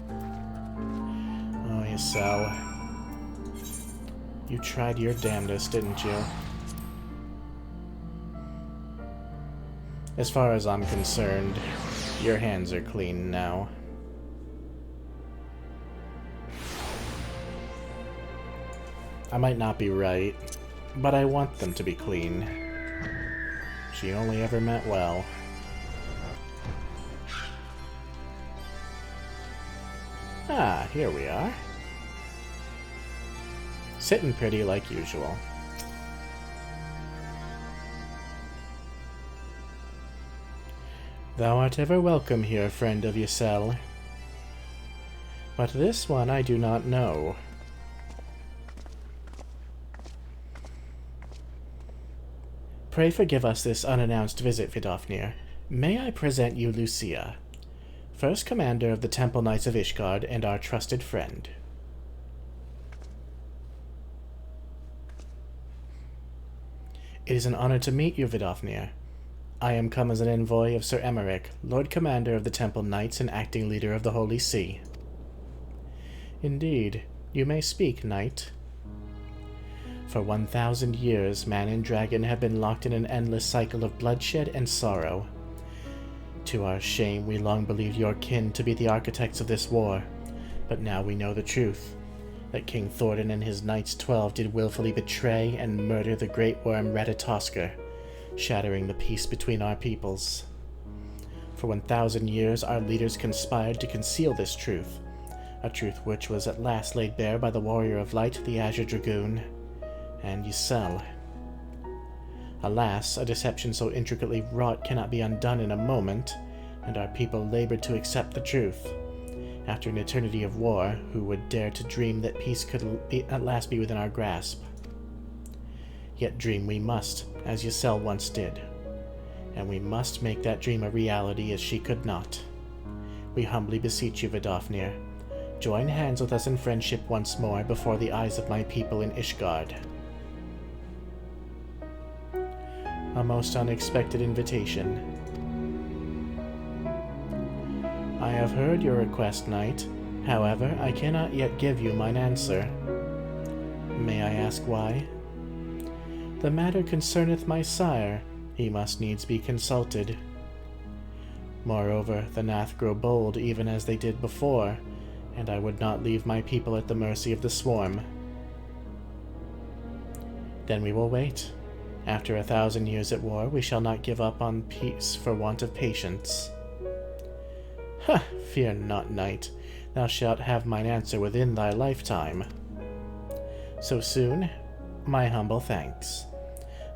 Speaker 1: Oh, Ysel. You tried your damnedest, didn't you? As far as I'm concerned, your hands are clean now. I might not be right, but I want them to be clean. She only ever meant well. Ah, here we are. Sitting pretty like usual. Thou art ever welcome here, friend of Ysel. But this one I do not know. Pray forgive us this unannounced visit, Vidofnir. May I present you Lucia, first commander of the Temple Knights of Ishgard and our trusted friend. It is an honor to meet you, Vidofnir. I am come as an envoy of Sir Emmerich, Lord Commander of the Temple Knights and acting leader of the Holy See. Indeed, you may speak, knight. For 1,000 years, man and dragon have been locked in an endless cycle of bloodshed and sorrow. To our shame, we long believed your kin to be the architects of this war, but now we know the truth, that King Thordan and his Knights 12 did willfully betray and murder the great worm Ratatoskr, shattering the peace between our peoples. For 1,000 years, our leaders conspired to conceal this truth, a truth which was at last laid bare by the Warrior of Light, the Azure Dragoon, and Ysel. Alas, a deception so intricately wrought cannot be undone in a moment, and our people labored to accept the truth. After an eternity of war, who would dare to dream that peace could at last be within our grasp? Yet dream we must, as Ysel once did. And we must make that dream a reality as she could not. We humbly beseech you, Vidofnir, join hands with us in friendship once more before the eyes of my people in Ishgard. A most unexpected invitation. I have heard your request, knight. However, I cannot yet give you mine answer. May I ask why? The matter concerneth my sire. He must needs be consulted. Moreover, the Nath grow bold even as they did before, and I would not leave my people at the mercy of the swarm. Then we will wait. After 1,000 years at war, we shall not give up on peace for want of patience. Ha! Fear not, knight. Thou shalt have mine answer within thy lifetime. So soon? My humble thanks.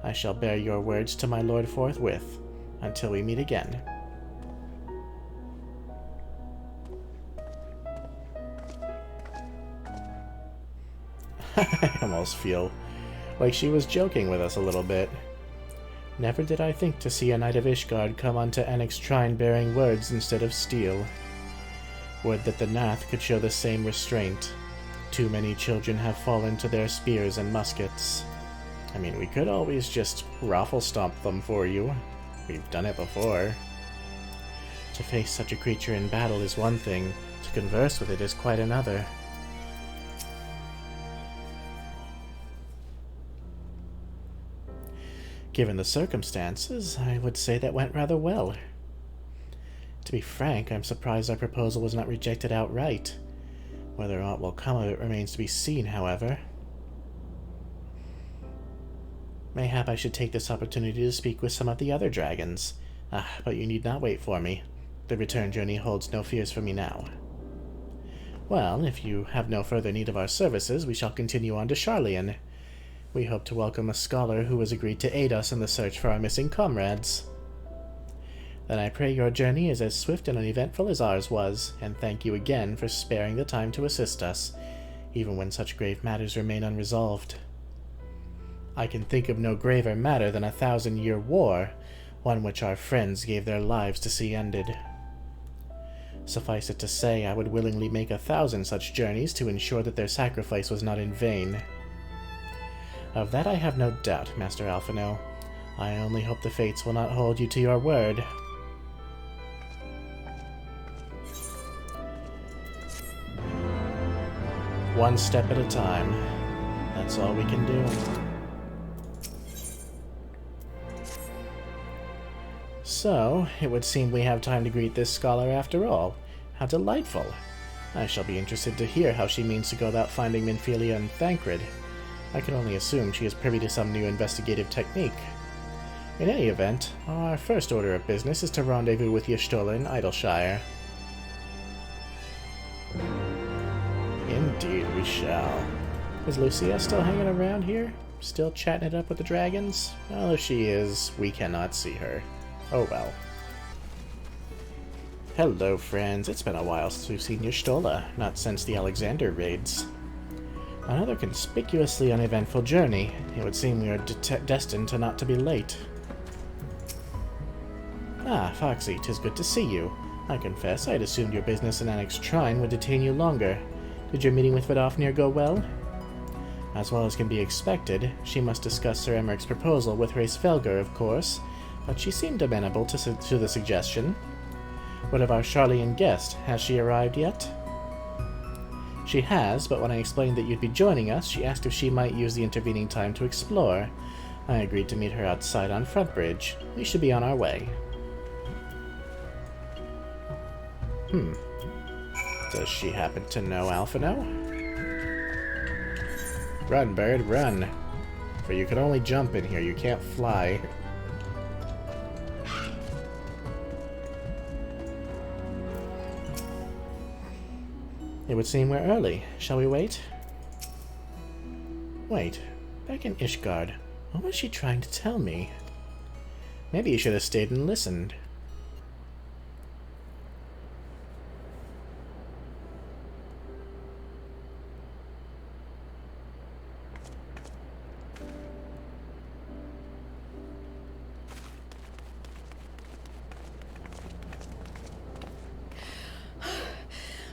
Speaker 1: I shall bear your words to my lord forthwith, until we meet again. I almost feel like she was joking with us a little bit. Never did I think to see a knight of Ishgard come unto Annick's shrine bearing words instead of steel. Would that the Nath could show the same restraint. Too many children have fallen to their spears and muskets. I mean, we could always just raffle stomp them for you. We've done it before. To face such a creature in battle is one thing, to converse with it is quite another. Given the circumstances, I would say that went rather well. To be frank, I'm surprised our proposal was not rejected outright. Whether aught will come of it remains to be seen, however. Mayhap I should take this opportunity to speak with some of the other dragons. But you need not wait for me. The return journey holds no fears for me now. Well, if you have no further need of our services, we shall continue on to Sharlayan. We hope to welcome a scholar who has agreed to aid us in the search for our missing comrades. Then I pray your journey is as swift and uneventful as ours was, and thank you again for sparing the time to assist us, even when such grave matters remain unresolved. I can think of no graver matter than a 1,000-year war, one which our friends gave their lives to see ended. Suffice it to say, I would willingly make 1,000 such journeys to ensure that their sacrifice was not in vain. Of that I have no doubt, Master Alphinaud. I only hope the fates will not hold you to your word. One step at a time. That's all we can do. So, it would seem we have time to greet this scholar after all. How delightful. I shall be interested to hear how she means to go about finding Minfilia and Thancred. I can only assume she is privy to some new investigative technique. In any event, our first order of business is to rendezvous with Y'shtola in Idleshire. Indeed we shall. Is Lucia still hanging around here? Still chatting it up with the dragons? Well, if she is, we cannot see her. Oh well. Hello, friends. It's been a while since we've seen Y'shtola, not since the Alexander raids. Another conspicuously uneventful journey. It would seem we are destined to not to be late. Ah, Foxy, 'tis good to see you. I confess I had assumed your business in Annick's shrine would detain you longer. Did your meeting with Vidofnir go well? As well as can be expected, she must discuss Sir Emmerich's proposal with Hraesvelgr, of course, but she seemed amenable to the suggestion. What of our Sharlayan guest? Has she arrived yet? She has, but when I explained that you'd be joining us, she asked if she might use the intervening time to explore. I agreed to meet her outside on Frontbridge. We should be on our way. Does she happen to know Alphinaud? Run, bird, run. For you can only jump in here, you can't fly. It would seem we're early. Shall we wait? Wait. Back in Ishgard, what was she trying to tell me? Maybe you should have stayed and listened.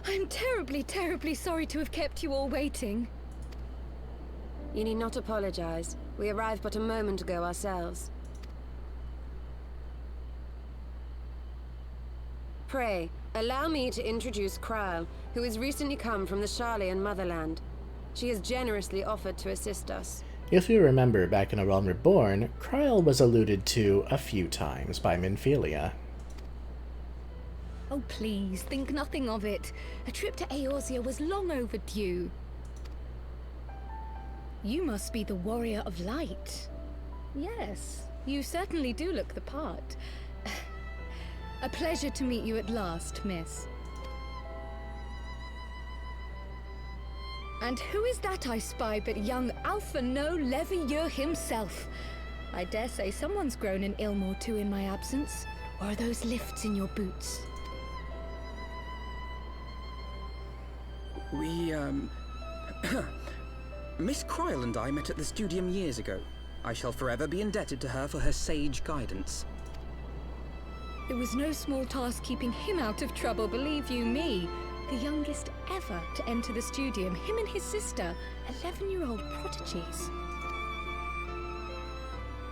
Speaker 6: I'm terribly sorry to have kept you all waiting.
Speaker 7: You need not apologize. We arrived but a moment ago ourselves. Pray, Allow me to introduce Kryle, who has recently come from the Sharlayan motherland. She has generously offered to assist us.
Speaker 1: If you remember, back in A Realm Reborn, Kryle was alluded to a few times by Minfilia.
Speaker 6: Oh, please, think nothing of it. A trip to Eorzea was long overdue. You must be the Warrior of Light. Yes, you certainly do look the part. A pleasure to meet you at last, miss. And who is that I spy but young Alpha No Levieux himself? I dare say someone's grown an ilm or two in my absence. Or are those lifts in your boots?
Speaker 3: Miss Kryle and I met at the Studium years ago. I shall forever be indebted to her for her sage guidance.
Speaker 6: It was no small task keeping him out of trouble, believe you me. The youngest ever to enter the Studium, him and his sister, 11-year-old prodigies.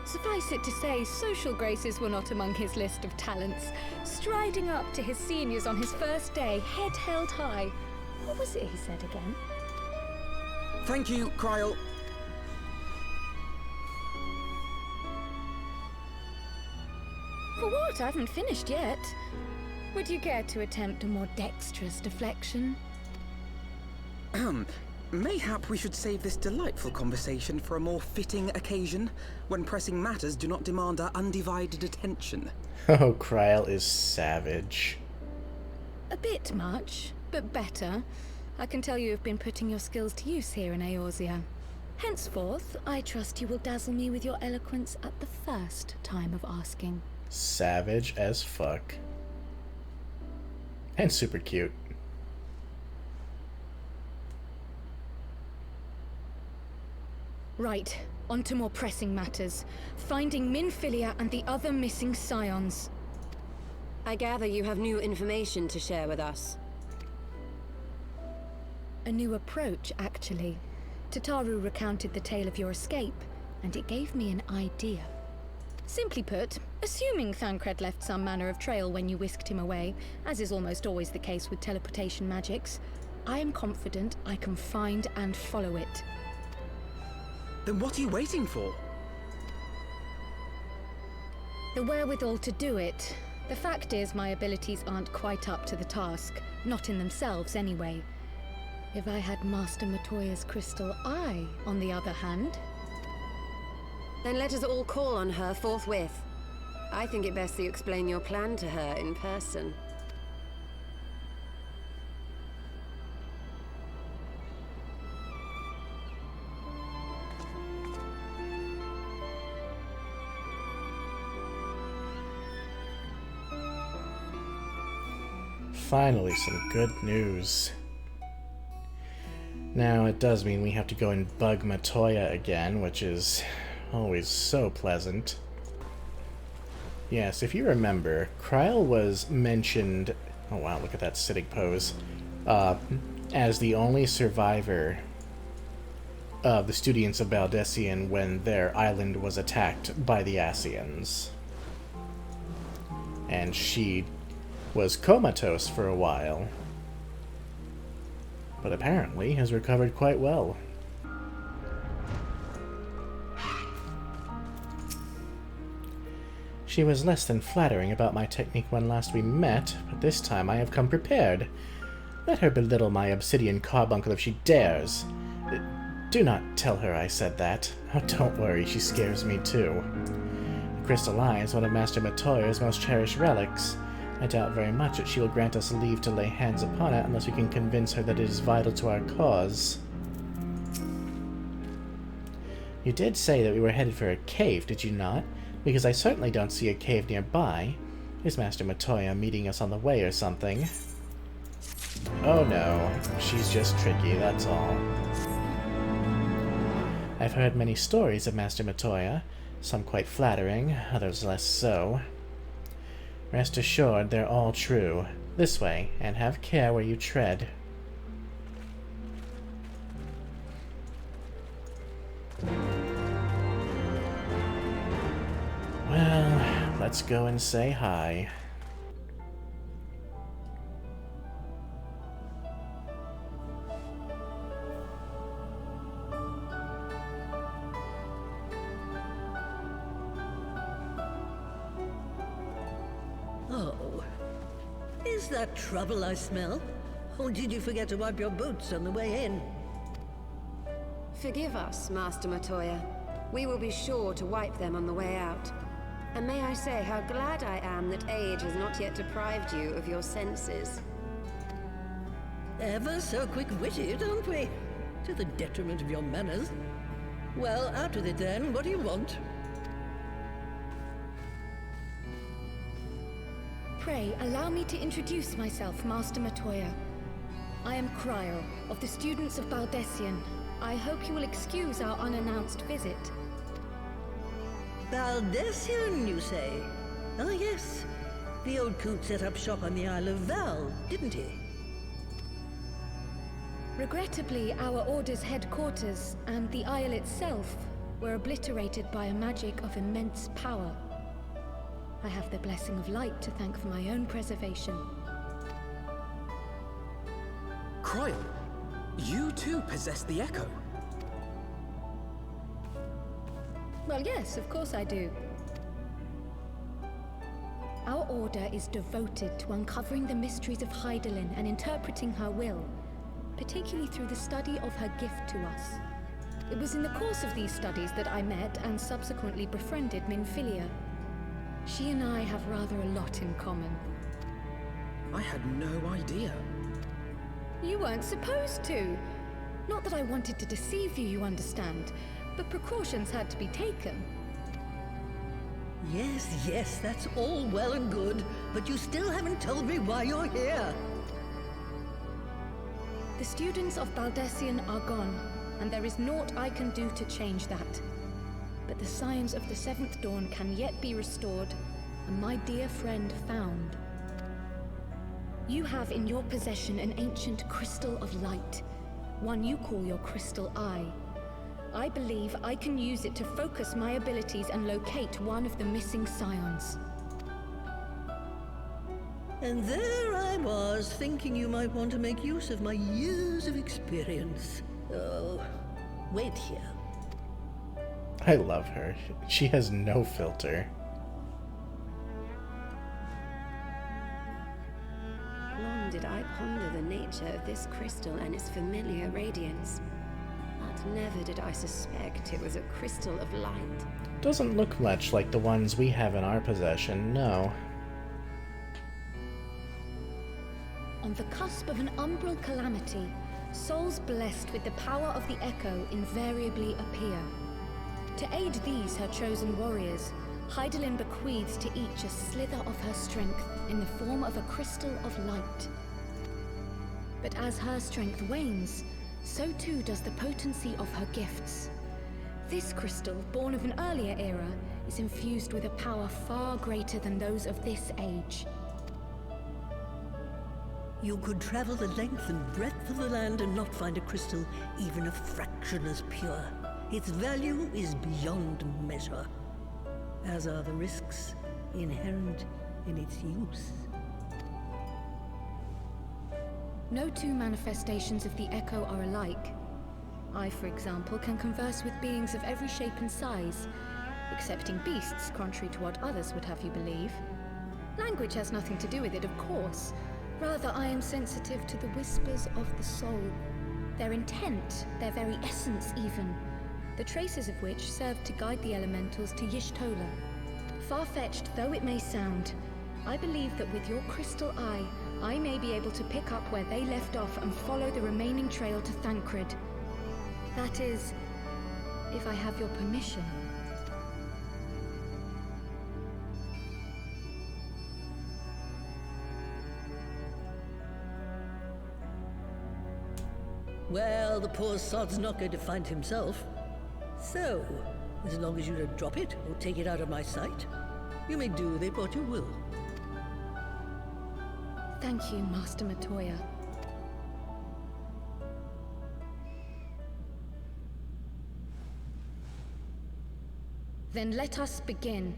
Speaker 6: Suffice it to say, social graces were not among his list of talents. Striding up to his seniors on his first day, head held high. What was it he said again?
Speaker 3: Thank you, Kryle.
Speaker 6: For what? I haven't finished yet. Would you care to attempt a more dexterous deflection?
Speaker 3: Mayhap we should save this delightful conversation for a more fitting occasion, when pressing matters do not demand our undivided attention.
Speaker 1: Oh, Kryle is savage.
Speaker 6: A bit much, but better. I can tell you have been putting your skills to use here in Eorzea. Henceforth, I trust you will dazzle me with your eloquence at the first time of asking.
Speaker 1: Savage as fuck. And super cute.
Speaker 6: Right, on to more pressing matters. Finding Minfilia and the other missing Scions.
Speaker 7: I gather you have new information to share with us.
Speaker 6: A new approach, actually. Tataru recounted the tale of your escape, and it gave me an idea. Simply put, assuming Thancred left some manner of trail when you whisked him away, as is almost always the case with teleportation magics, I am confident I can find and follow it.
Speaker 3: Then what are you waiting for?
Speaker 6: The wherewithal to do it. The fact is, my abilities aren't quite up to the task. Not in themselves, anyway. If I had Master Matoya's crystal eye, on the other hand...
Speaker 7: Then let us all call on her forthwith. I think it best that you explain your plan to her in person.
Speaker 1: Finally, some good news. Now, it does mean we have to go and bug Matoya again, which is always so pleasant. Yes, if you remember, Kryle was mentioned... Oh wow, look at that sitting pose. As the only survivor of the students of Baldessian when their island was attacked by the Ascians. And she was comatose for a while, but apparently has recovered quite well. She was less than flattering about my technique when last we met, but this time I have come prepared. Let her belittle my obsidian carbuncle if she dares. Do not tell her I said that. Oh, don't worry, she scares me too. The crystal eye is one of Master Matoya's most cherished relics. I doubt very much that she will grant us leave to lay hands upon it unless we can convince her that it is vital to our cause. You did say that we were headed for a cave, did you not? Because I certainly don't see a cave nearby. Is Master Matoya meeting us on the way or something? Oh no, she's just tricky, that's all. I've heard many stories of Master Matoya, some quite flattering, others less so. Rest assured, they're all true. This way, and have care where you tread. Well, let's go and say hi.
Speaker 8: Is that trouble I smell? Or did you forget to wipe your boots on the way in?
Speaker 7: Forgive us, Master Matoya. We will be sure to wipe them on the way out. And may I say how glad I am that age has not yet deprived you of your senses.
Speaker 8: Ever so quick-witted, aren't we? To the detriment of your manners. Well, out with it then. What do you want?
Speaker 6: Pray, allow me to introduce myself, Master Matoya. I am Cryo, of the students of Baldessian. I hope you will excuse our unannounced visit.
Speaker 8: Baldessian, you say? Ah, yes. The old coot set up shop on the Isle of Val, didn't he?
Speaker 6: Regrettably, our order's headquarters and the Isle itself were obliterated by a magic of immense power. I have the blessing of light to thank for my own preservation.
Speaker 3: Cryo, you too possess the Echo.
Speaker 6: Well, yes, of course I do. Our order is devoted to uncovering the mysteries of Hydaelyn and interpreting her will, particularly through the study of her gift to us. It was in the course of these studies that I met and subsequently befriended Minfilia. She and I have rather a lot in common.
Speaker 3: I had no idea.
Speaker 6: You weren't supposed to. Not that I wanted to deceive you, you understand, but precautions had to be taken.
Speaker 8: Yes, that's all well and good, but you still haven't told me why you're here.
Speaker 6: The students of Baldessian are gone, and there is naught I can do to change that. But the Scions of the Seventh Dawn can yet be restored, and my dear friend found. You have in your possession an ancient crystal of light, one you call your crystal eye. I believe I can use it to focus my abilities and locate one of the missing Scions.
Speaker 8: And there I was, thinking you might want to make use of my years of experience. Oh, wait here.
Speaker 1: I love her. She has no filter.
Speaker 7: Long did I ponder the nature of this crystal and its familiar radiance. But never did I suspect it was a crystal of light.
Speaker 1: Doesn't look much like the ones we have in our possession, no.
Speaker 6: On the cusp of an umbral calamity, souls blessed with the power of the Echo invariably appear. To aid these, her chosen warriors, Hydaelyn bequeaths to each a slither of her strength in the form of a crystal of light. But as her strength wanes, so too does the potency of her gifts. This crystal, born of an earlier era, is infused with a power far greater than those of this age.
Speaker 8: You could travel the length and breadth of the land and not find a crystal even a fraction as pure. Its value is beyond measure, as are the risks inherent in its use.
Speaker 6: No two manifestations of the Echo are alike. I, for example, can converse with beings of every shape and size, excepting beasts, contrary to what others would have you believe. Language has nothing to do with it, of course. Rather, I am sensitive to the whispers of the soul. Their intent, their very essence even, the traces of which served to guide the elementals to Y'shtola. Far-fetched though it may sound, I believe that with your crystal eye, I may be able to pick up where they left off and follow the remaining trail to Thancred. That is, if I have your permission.
Speaker 8: Well, the poor sod's not going to find himself. So, as long as you don't drop it or take it out of my sight, you may do with it what you will.
Speaker 6: Thank you, Master Matoya. Then let us begin.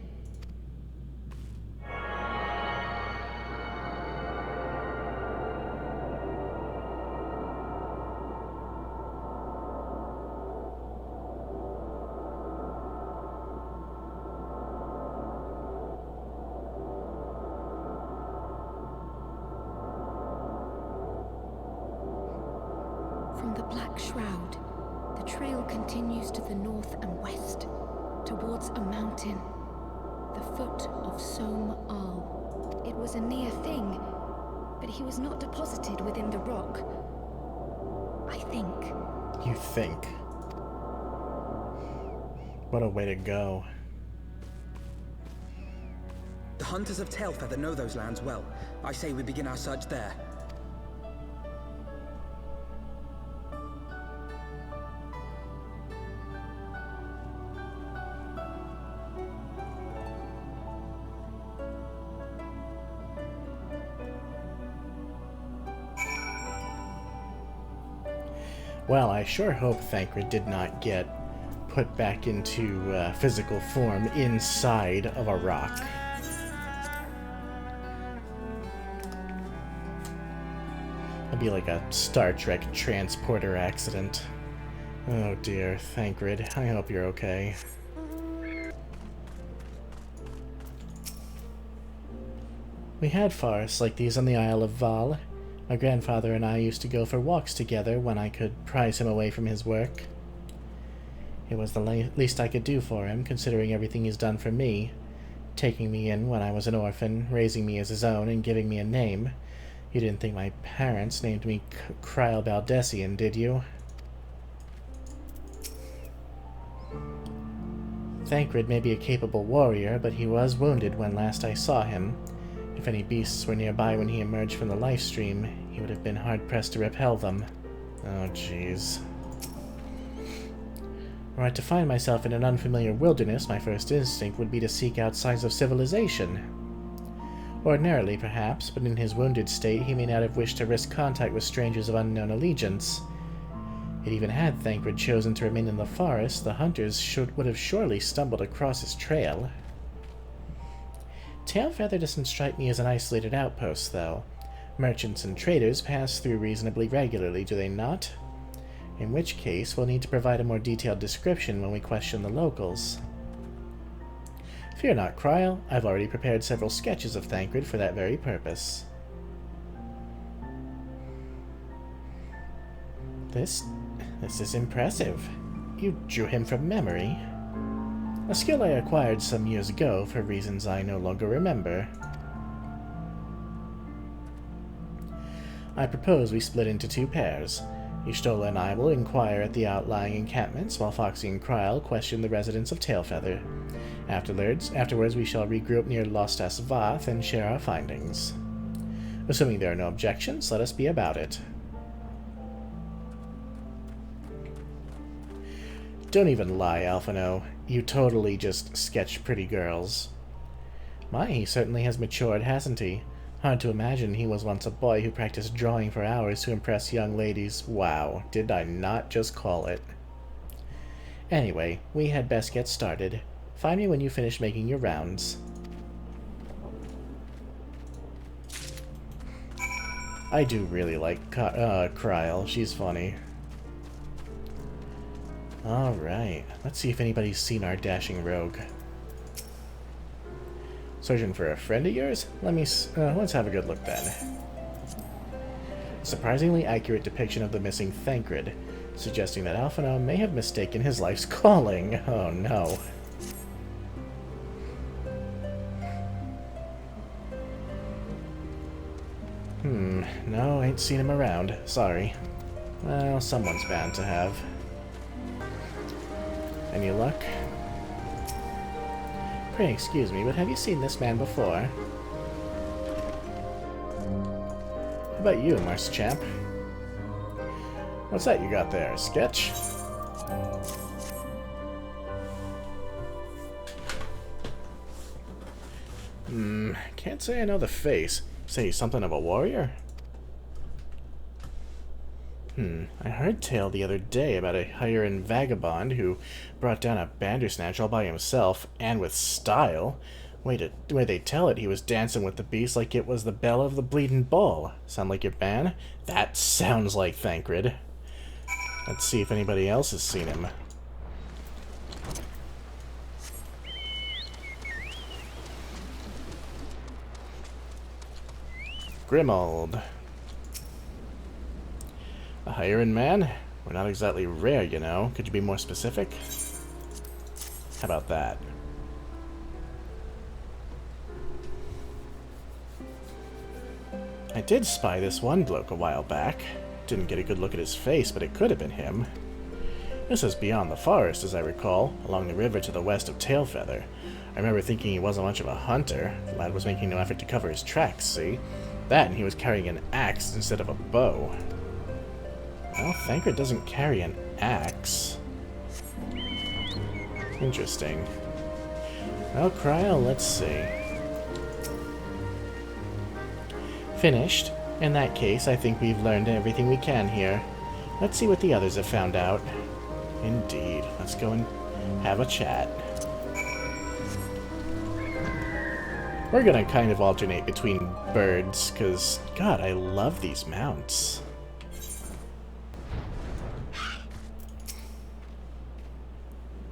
Speaker 6: Black Shroud. The trail continues to the north and west, towards a mountain. The foot of Som Al. It was a near thing, but he was not deposited within the rock. I think.
Speaker 1: You think? What a way to go.
Speaker 3: The hunters of Tailfeather know those lands well. I say we begin our search there.
Speaker 1: Well, I sure hope Thancred did not get put back into physical form inside of a rock. It'd be like a Star Trek transporter accident. Oh dear, Thancred, I hope you're okay. We had forests like these on the Isle of Val. My grandfather and I used to go for walks together when I could prise him away from his work. It was the least I could do for him, considering everything he's done for me. Taking me in when I was an orphan, raising me as his own, and giving me a name. You didn't think my parents named me Cryle Baldessian, did you? Thancred may be a capable warrior, but he was wounded when last I saw him. If any beasts were nearby when he emerged from the life stream, he would have been hard-pressed to repel them. Oh, jeez. Were I to find myself in an unfamiliar wilderness, my first instinct would be to seek out signs of civilization. Ordinarily, perhaps, but in his wounded state, he may not have wished to risk contact with strangers of unknown allegiance. Yet even had Thancred chosen to remain in the forest, the hunters would have surely stumbled across his trail. Tailfeather doesn't strike me as an isolated outpost, though. Merchants and traders pass through reasonably regularly, do they not? In which case, we'll need to provide a more detailed description when we question the locals. Fear not, Cryle. I've already prepared several sketches of Thancred for that very purpose. This is impressive. You drew him from memory. A skill I acquired some years ago for reasons I no longer remember. I propose we split into two pairs. Y'shtola and I will inquire at the outlying encampments, while Foxy and Cryle question the residents of Tailfeather. Afterwards we shall regroup near Lostas Vath and share our findings. Assuming there are no objections, let us be about it. Don't even lie, Alphino. You totally just sketch pretty girls. My, he certainly has matured, hasn't he? Hard to imagine he was once a boy who practiced drawing for hours to impress young ladies. Wow, did I not just call it? Anyway, we had best get started. Find me when you finish making your rounds. I do really like Cryle. She's funny. Alright, let's see if anybody's seen our dashing rogue. Searching for a friend of yours? Let's have a good look then. Surprisingly accurate depiction of the missing Thancred, suggesting that Alphino may have mistaken his life's calling. Oh no. No, ain't seen him around. Sorry. Well, someone's bound to have. Any luck? Pray excuse me, but have you seen this man before? How about you, Mars Champ? What's that you got there? A sketch? Can't say I know the face. Say he's something of a warrior? I heard tale the other day about a hireling vagabond who brought down a bandersnatch all by himself, and with style. The way they tell it, he was dancing with the beast like it was the bell of the bleeding bull. Sound like your ban? That sounds like Thancred. Let's see if anybody else has seen him. Grimold. A hiring man? We're not exactly rare, you know. Could you be more specific? How about that? I did spy this one bloke a while back. Didn't get a good look at his face, but it could have been him. This was beyond the forest, as I recall, along the river to the west of Tailfeather. I remember thinking he wasn't much of a hunter. The lad was making no effort to cover his tracks, see? That, and he was carrying an axe instead of a bow. Well, Thancred doesn't carry an axe. Interesting. Well, Cryle, let's see. Finished. In that case, I think we've learned everything we can here. Let's see what the others have found out. Indeed. Let's go and have a chat. We're gonna kind of alternate between birds, because, God, I love these mounts.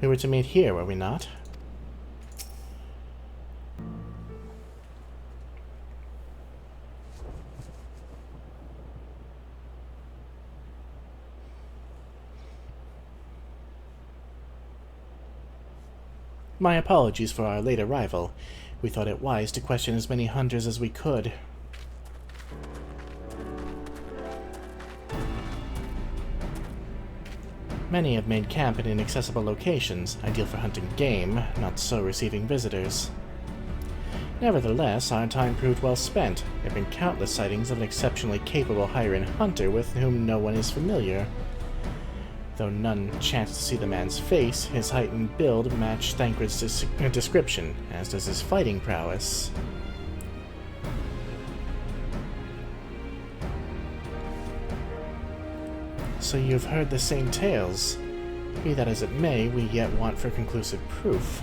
Speaker 1: We were to meet here, were we not? My apologies for our late arrival. We thought it wise to question as many hunters as we could. Many have made camp in inaccessible locations, ideal for hunting game, not so receiving visitors. Nevertheless, our time proved well spent. There have been countless sightings of an exceptionally capable Hiren hunter with whom no one is familiar. Though none chanced to see the man's face, his height and build matched Thancred's description, as does his fighting prowess. So you've heard the same tales. Be that as it may, we yet want for conclusive proof.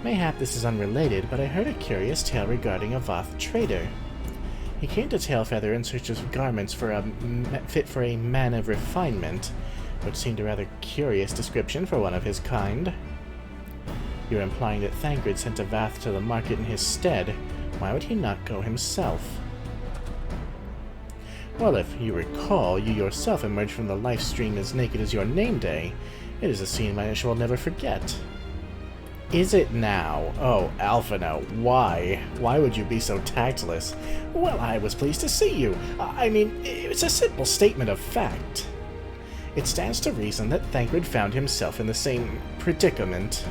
Speaker 1: Mayhap this is unrelated, but I heard a curious tale regarding a Voth trader. He came to Tailfeather in search of garments fit for a man of refinement, which seemed a rather curious description for one of his kind. You're implying that Thancred sent a Vath to the market in his stead. Why would he not go himself? Well, if you recall, you yourself emerged from the life stream as naked as your name day. It is a scene I shall never forget. Is it now? Oh, Alphino, why? Why would you be so tactless? Well, I was pleased to see you. I mean, it's a simple statement of fact. It stands to reason that Thancred found himself in the same predicament.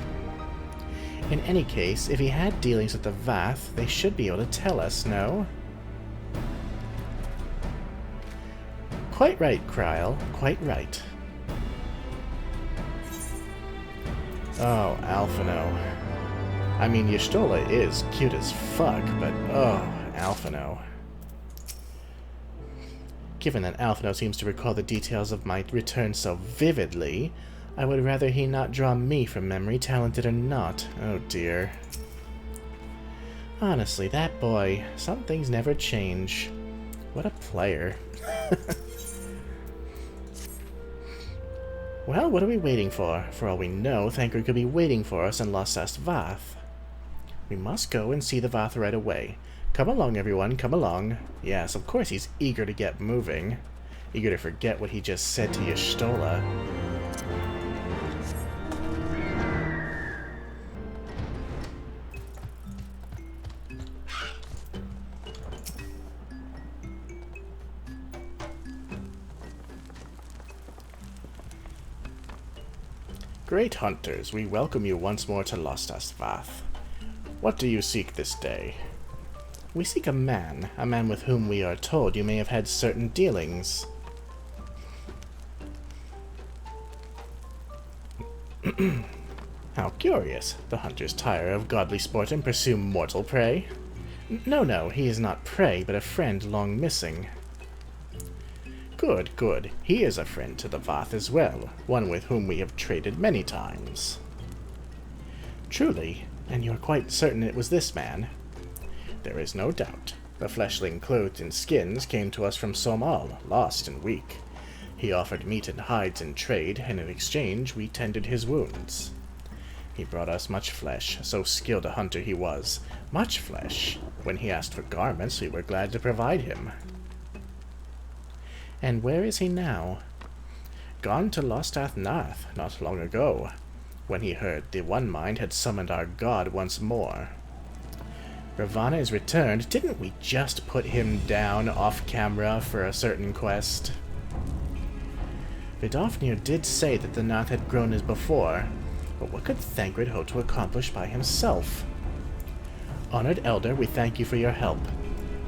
Speaker 1: In any case, if he had dealings with the Vath, they should be able to tell us, no? Quite right, Cryle. Quite right. Oh, Alphino. I mean, Y'shtola is cute as fuck, but oh, Alphino. Given that Alphino seems to recall the details of my return so vividly, I would rather he not draw me from memory, talented or not. Oh dear. Honestly, that boy, some things never change. What a player. Well, what are we waiting for? For all we know, Thancred could be waiting for us in Losast Vath. We must go and see the Vath right away. Come along, everyone, come along. Yes, of course he's eager to get moving. Eager to forget what he just said to Y'shtola. Great hunters, we welcome you once more to Losast Vath. What do you seek this day? We seek a man with whom we are told you may have had certain dealings. How curious. The hunters tire of godly sport and pursue mortal prey. No, he is not prey, but a friend long missing. Good, good. He is a friend to the Vath as well, one with whom we have traded many times. Truly, and you are quite certain it was this man? There is no doubt. The fleshling clothed in skins came to us from Somal, lost and weak. He offered meat and hides in trade, and in exchange we tended his wounds. He brought us much flesh, so skilled a hunter he was. Much flesh. When he asked for garments, we were glad to provide him. And where is he now? gone to Lostath Narth not long ago, when he heard the One Mind had summoned our god once more. Ravana is returned. Didn't we just put him down off-camera for a certain quest? Vidofnir did say that the Narth had grown as before, but what could Thancred hope to accomplish by himself? Honored Elder, we thank you for your help.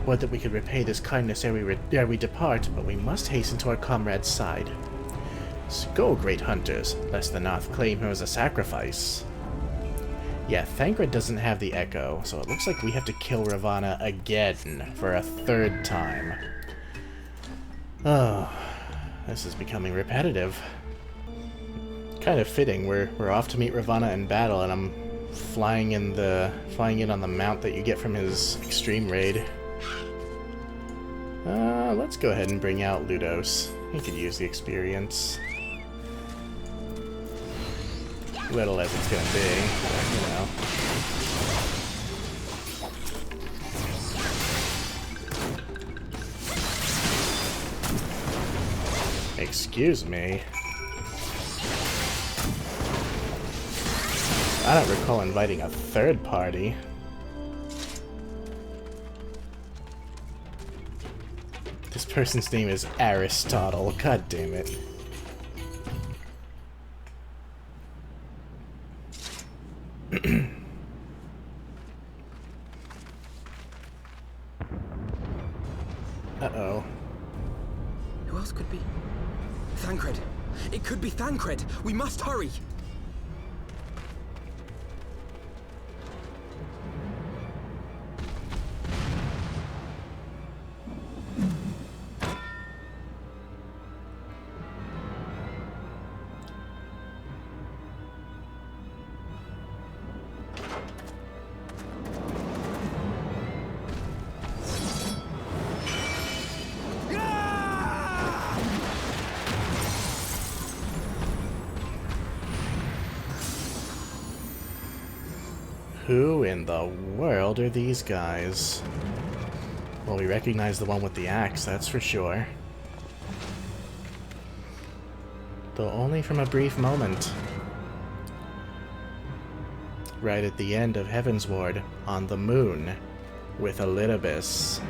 Speaker 1: Would that we could repay this kindness ere we depart, but we must hasten to our comrade's side. So go, great hunters, lest the Narth claim him as a sacrifice. Yeah, Thancred doesn't have the echo, so it looks like we have to kill Ravana again for a third time. Oh, this is becoming repetitive. Kind of fitting. We're off to meet Ravana in battle, and I'm flying in on the mount that you get from his extreme raid. Let's go ahead and bring out Ludos. He could use the experience. Little as it's gonna be, you know. Excuse me. I don't recall inviting a third party. This person's name is Aristotle. God damn it. Uh-oh.
Speaker 3: Who else could be? Thancred! It could be Thancred! We must hurry!
Speaker 1: Who in the world are these guys? Well, we recognize the one with the axe, that's for sure. Though only from a brief moment. Right at the end of Heavensward, on the moon, with Elidibus.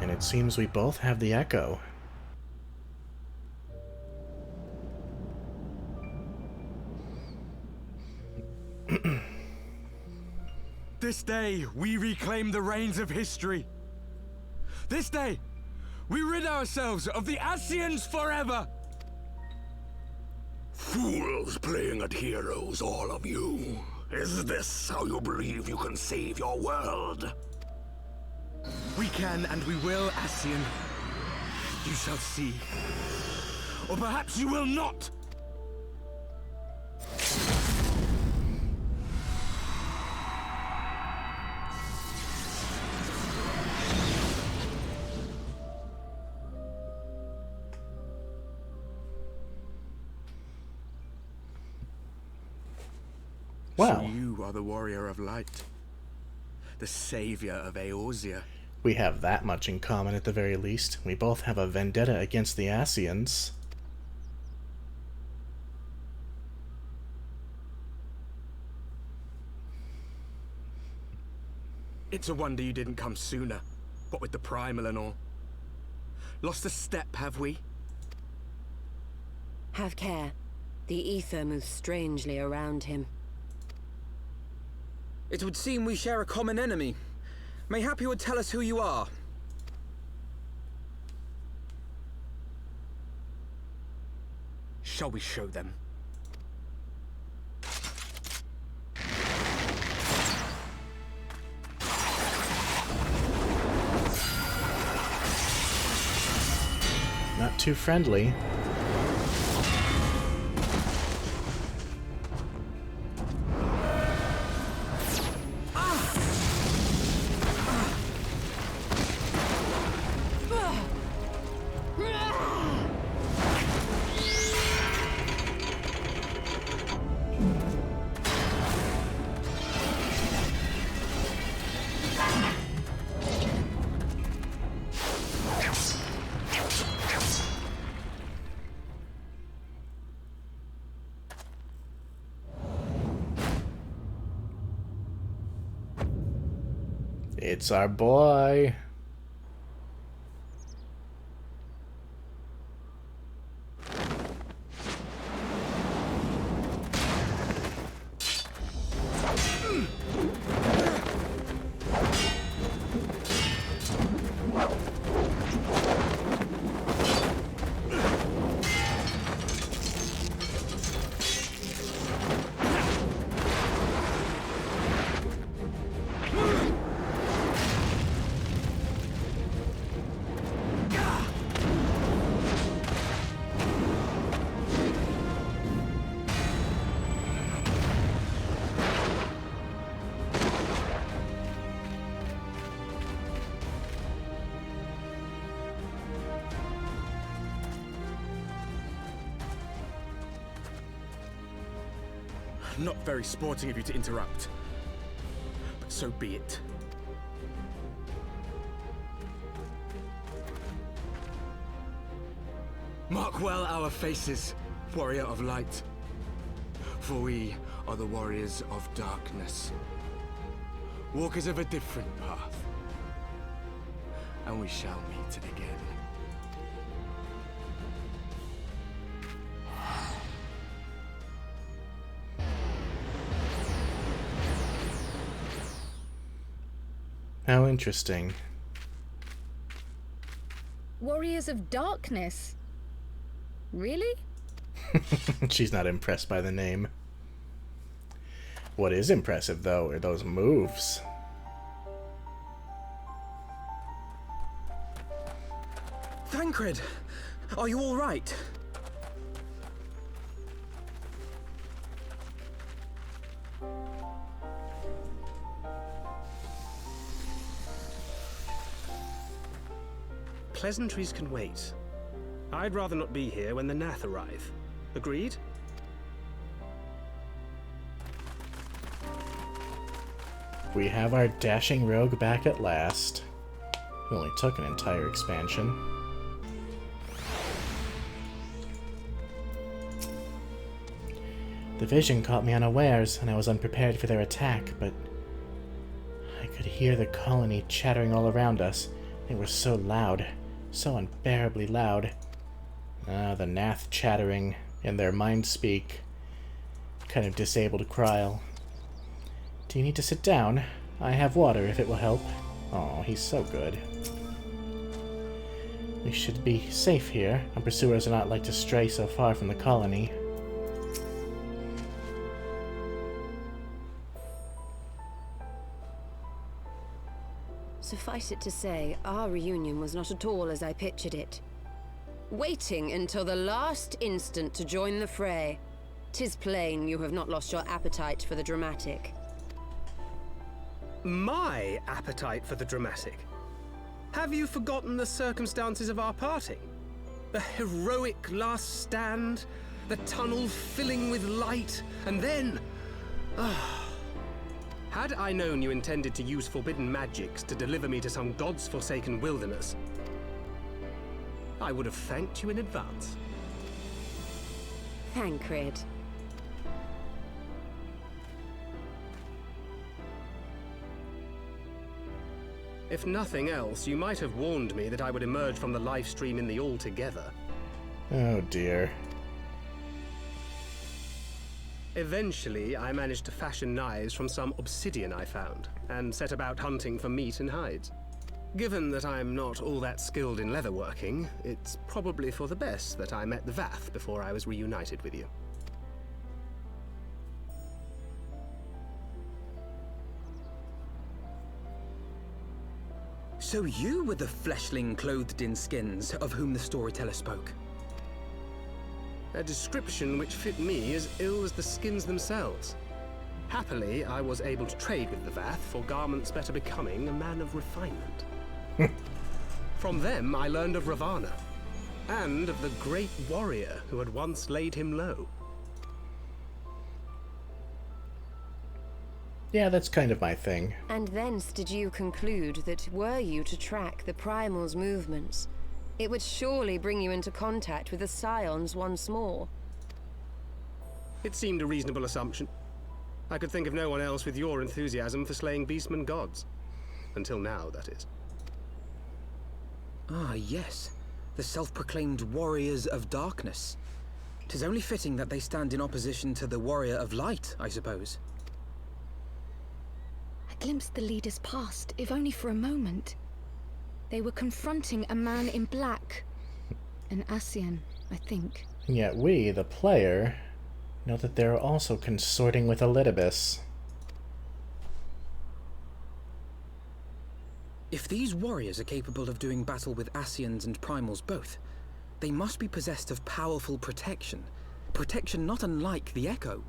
Speaker 1: It seems we both have the echo.
Speaker 9: This day, we reclaim the reins of history. This day, we rid ourselves of the Scions forever.
Speaker 10: Fools playing at heroes, all of you. Is this how you believe you can save your world?
Speaker 9: We can and we will, Ascian. You shall see. Or perhaps you will not!
Speaker 1: Wow.
Speaker 9: So you are the warrior of light. The savior of Eorzea.
Speaker 1: We have that much in common at the very least. We both have a vendetta against the Scions.
Speaker 9: It's a wonder you didn't come sooner. What with the primal and all. Lost a step, have we?
Speaker 7: Have care. The ether moves strangely around him.
Speaker 3: It would seem we share a common enemy. Mayhap you would tell us who you are.
Speaker 9: Shall we show them?
Speaker 1: Not too friendly. It's our boy.
Speaker 9: Not very sporting of you to interrupt, but so be it. Mark well our faces, warrior of light, for we are the warriors of darkness, walkers of a different path, and we shall meet again.
Speaker 1: How interesting.
Speaker 6: Warriors of Darkness? Really?
Speaker 1: She's not impressed by the name. What is impressive, though, are those moves.
Speaker 3: Thancred! Are you all right?
Speaker 11: Pleasantries can wait. I'd rather not be here when the Nath arrive. Agreed?
Speaker 1: We have our dashing rogue back at last. It only took an entire expansion. The vision caught me unawares, and I was unprepared for their attack, but I could hear the colony chattering all around us. They were so loud. So unbearably loud. The Nath chattering in their mind speak. Kind of disabled Kryl. Do you need to sit down? I have water if it will help. Oh, he's so good. We should be safe here. Our pursuers are not like to stray so far from the colony.
Speaker 7: Suffice it to say, our reunion was not at all as I pictured it. Waiting until the last instant to join the fray. 'Tis plain you have not lost your appetite for the dramatic.
Speaker 11: My appetite for the dramatic? Have you forgotten the circumstances of our parting? The heroic last stand, the tunnel filling with light, and then... Had I known you intended to use forbidden magics to deliver me to some god's forsaken wilderness, I would have thanked you in advance.
Speaker 7: Thancred.
Speaker 11: If nothing else, you might have warned me that I would emerge from the live stream in the all together.
Speaker 1: Oh dear.
Speaker 11: Eventually, I managed to fashion knives from some obsidian I found, and set about hunting for meat and hides. Given that I'm not all that skilled in leatherworking, it's probably for the best that I met the Vath before I was reunited with you.
Speaker 3: So you were the fleshling clothed in skins of whom the storyteller spoke?
Speaker 11: A description which fit me as ill as the skins themselves. Happily, I was able to trade with the Vath for garments better becoming a man of refinement. From them, I learned of Ravana, and of the great warrior who had once laid him low.
Speaker 1: Yeah, that's kind of my thing.
Speaker 7: And thence did you conclude that were you to track the Primal's movements, it would surely bring you into contact with the Scions once more.
Speaker 11: It seemed a reasonable assumption. I could think of no one else with your enthusiasm for slaying beastmen gods. Until now, that is.
Speaker 3: Ah, yes. The self-proclaimed Warriors of Darkness. 'Tis only fitting that they stand in opposition to the Warrior of Light, I suppose.
Speaker 6: I glimpsed the leaders past, if only for a moment. They were confronting a man in black. An Ascian, I think.
Speaker 1: And yet we, the player, know that they're also consorting with Elidibus.
Speaker 3: If these warriors are capable of doing battle with Ascians and Primals both, they must be possessed of powerful protection. Protection not unlike the Echo.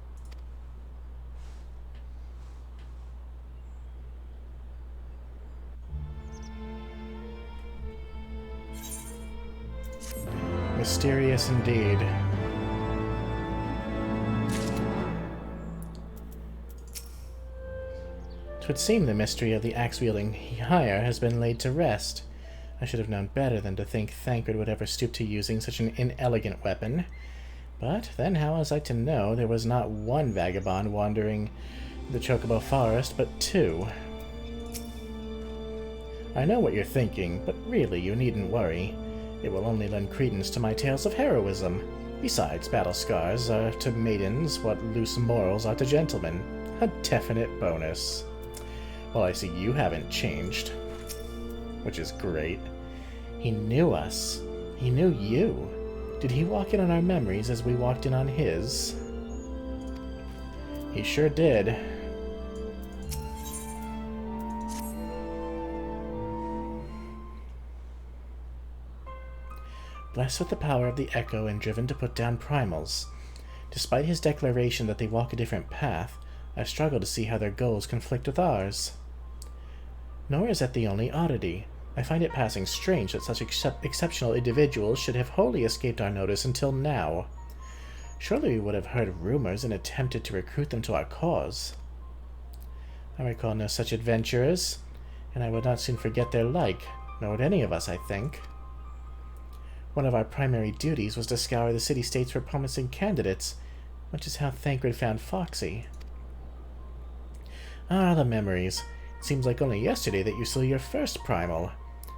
Speaker 1: Mysterious indeed. Twould seem the mystery of the axe-wielding hire has been laid to rest. I should have known better than to think Thancred would ever stoop to using such an inelegant weapon. But then how was I to know there was not one vagabond wandering the Chocobo Forest, but two? I know what you're thinking, but really you needn't worry. It will only lend credence to my tales of heroism. Besides, battle scars are to maidens what loose morals are to gentlemen. A definite bonus. Well, I see you haven't changed, which is great. He knew us. He knew you. Did he walk in on our memories as we walked in on his? He sure did. Blessed with the power of the Echo and driven to put down primals. Despite his declaration that they walk a different path, I struggle to see how their goals conflict with ours. Nor is that the only oddity. I find it passing strange that such exceptional individuals should have wholly escaped our notice until now. Surely we would have heard rumors and attempted to recruit them to our cause. I recall no such adventurers, and I would not soon forget their like, nor would any of us, I think. One of our primary duties was to scour the city-states for promising candidates, which is how Thancred found Foxy. Ah, the memories. It seems like only yesterday that you slew your first primal.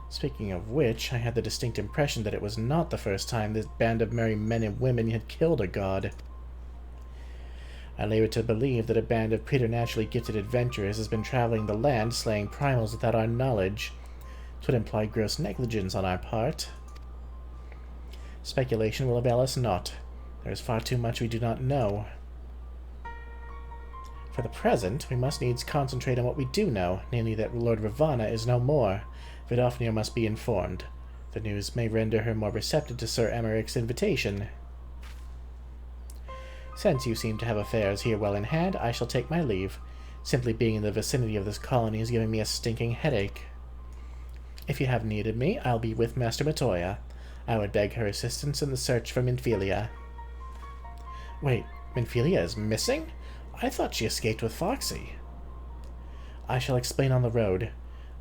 Speaker 1: Speaking of which, I had the distinct impression that it was not the first time this band of merry men and women had killed a god. I labor to believe that a band of preternaturally gifted adventurers has been traveling the land slaying primals without our knowledge. 'Twould imply gross negligence on our part. Speculation will avail us naught. There is far too much we do not know. For the present, we must needs concentrate on what we do know, namely that Lord Ravana is no more. Vidofnir must be informed. The news may render her more receptive to Sir Emeric's invitation. Since you seem to have affairs here well in hand, I shall take my leave. Simply being in the vicinity of this colony is giving me a stinking headache. If you have needed me, I'll be with Master Matoya. I would beg her assistance in the search for Minfilia. Wait, Minfilia is missing? I thought she escaped with Foxy. I shall explain on the road.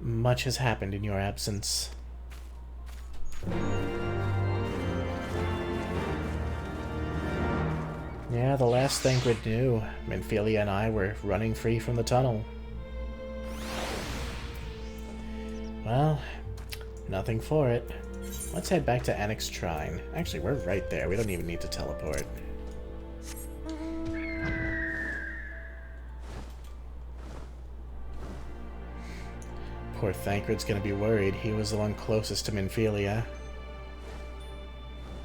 Speaker 1: Much has happened in your absence. Yeah, the last Thancred knew, Minfilia and I were running free from the tunnel. Well, nothing for it. Let's head back to Annex Shrine. Actually, we're right there. We don't even need to teleport. Poor Thancred's gonna be worried. He was the one closest to Minfilia.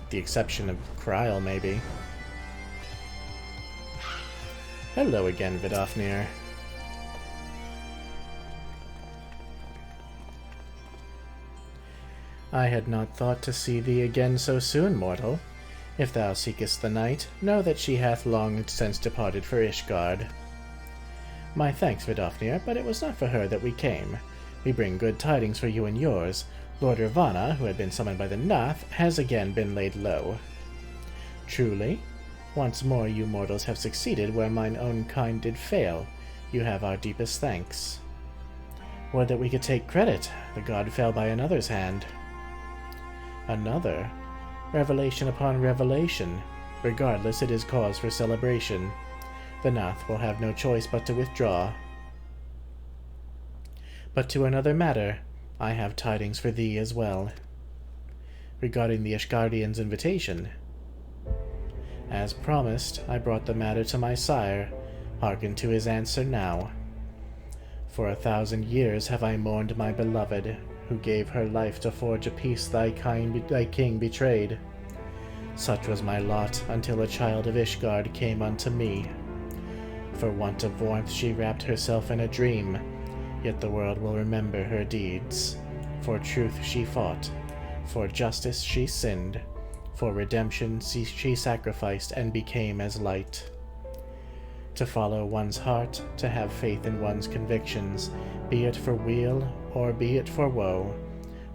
Speaker 1: The exception of Kryl, maybe. Hello again, Vidofnir. I had not thought to see thee again so soon, mortal. If thou seekest the night, know that she hath long since departed for Ishgard. My thanks, Vidofnir, but it was not for her that we came. We bring good tidings for you and yours. Lord Ravana, who had been summoned by the Nath, has again been laid low. Truly? Once more you mortals have succeeded where mine own kind did fail. You have our deepest thanks. Would that we could take credit. The god fell by another's hand. Another? Revelation upon revelation. Regardless, it is cause for celebration. The Nath will have no choice but to withdraw. But to another matter, I have tidings for thee as well. Regarding the Ishgardians' invitation. As promised, I brought the matter to my sire. Hearken to his answer now. For 1,000 years have I mourned my beloved, who gave her life to forge a peace thy king betrayed. Such was my lot until a child of Ishgard came unto me. For want of warmth she wrapped herself in a dream, yet the world will remember her deeds. For truth she fought, for justice she sinned, for redemption she sacrificed and became as light. To follow one's heart, to have faith in one's convictions, be it for weal or be it for woe,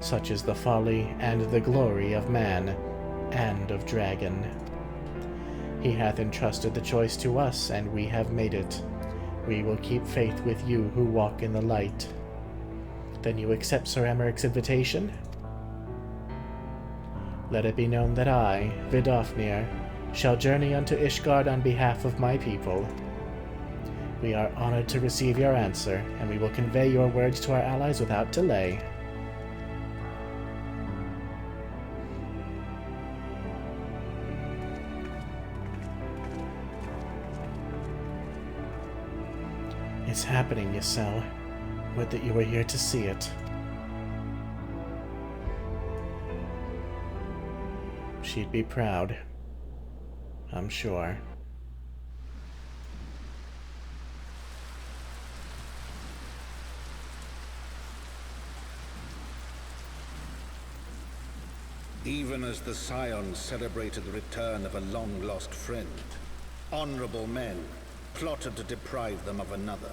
Speaker 1: such is the folly and the glory of man and of dragon. He hath entrusted the choice to us, and we have made it. We will keep faith with you who walk in the light. Then you accept Sir Emeric's invitation? Let it be known that I, Vidofnir, shall journey unto Ishgard on behalf of my people. We are honored to receive your answer, and we will convey your words to our allies without delay. It's happening, Ysel. Would that you were here to see it. She'd be proud. I'm sure.
Speaker 5: Even as the Scions celebrated the return of a long-lost friend, honorable men plotted to deprive them of another.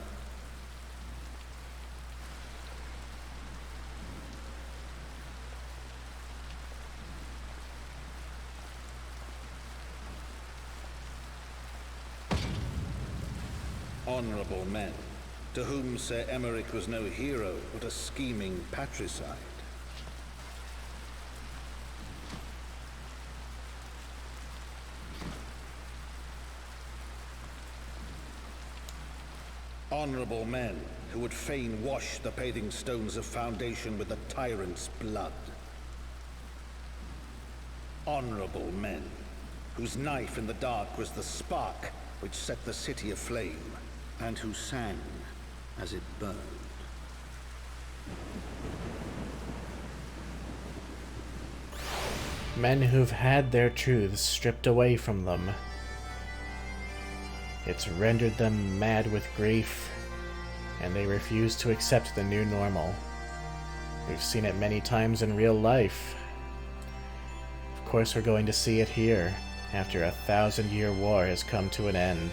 Speaker 5: Honorable men, to whom Sir Emeric was no hero, but a scheming patricide. Honorable men who would fain wash the paving stones of foundation with the tyrant's blood. Honorable men whose knife in the dark was the spark which set the city aflame, and who sang as it burned.
Speaker 1: Men who've had their truths stripped away from them. It's rendered them mad with grief, and they refuse to accept the new normal. We've seen it many times in real life. Of course we're going to see it here, after a 1,000-year war has come to an end.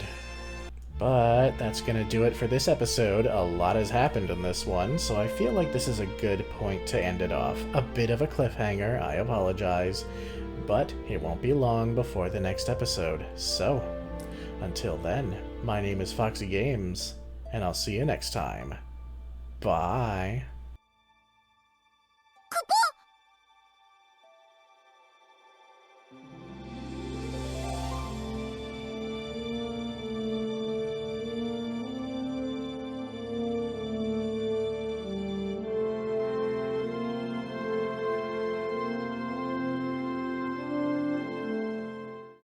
Speaker 1: But that's gonna do it for this episode. A lot has happened in this one, so I feel like this is a good point to end it off. A bit of a cliffhanger, I apologize, but it won't be long before the next episode. So, until then, my name is Foxy Games, and I'll see you next time. Bye!
Speaker 6: Kappa!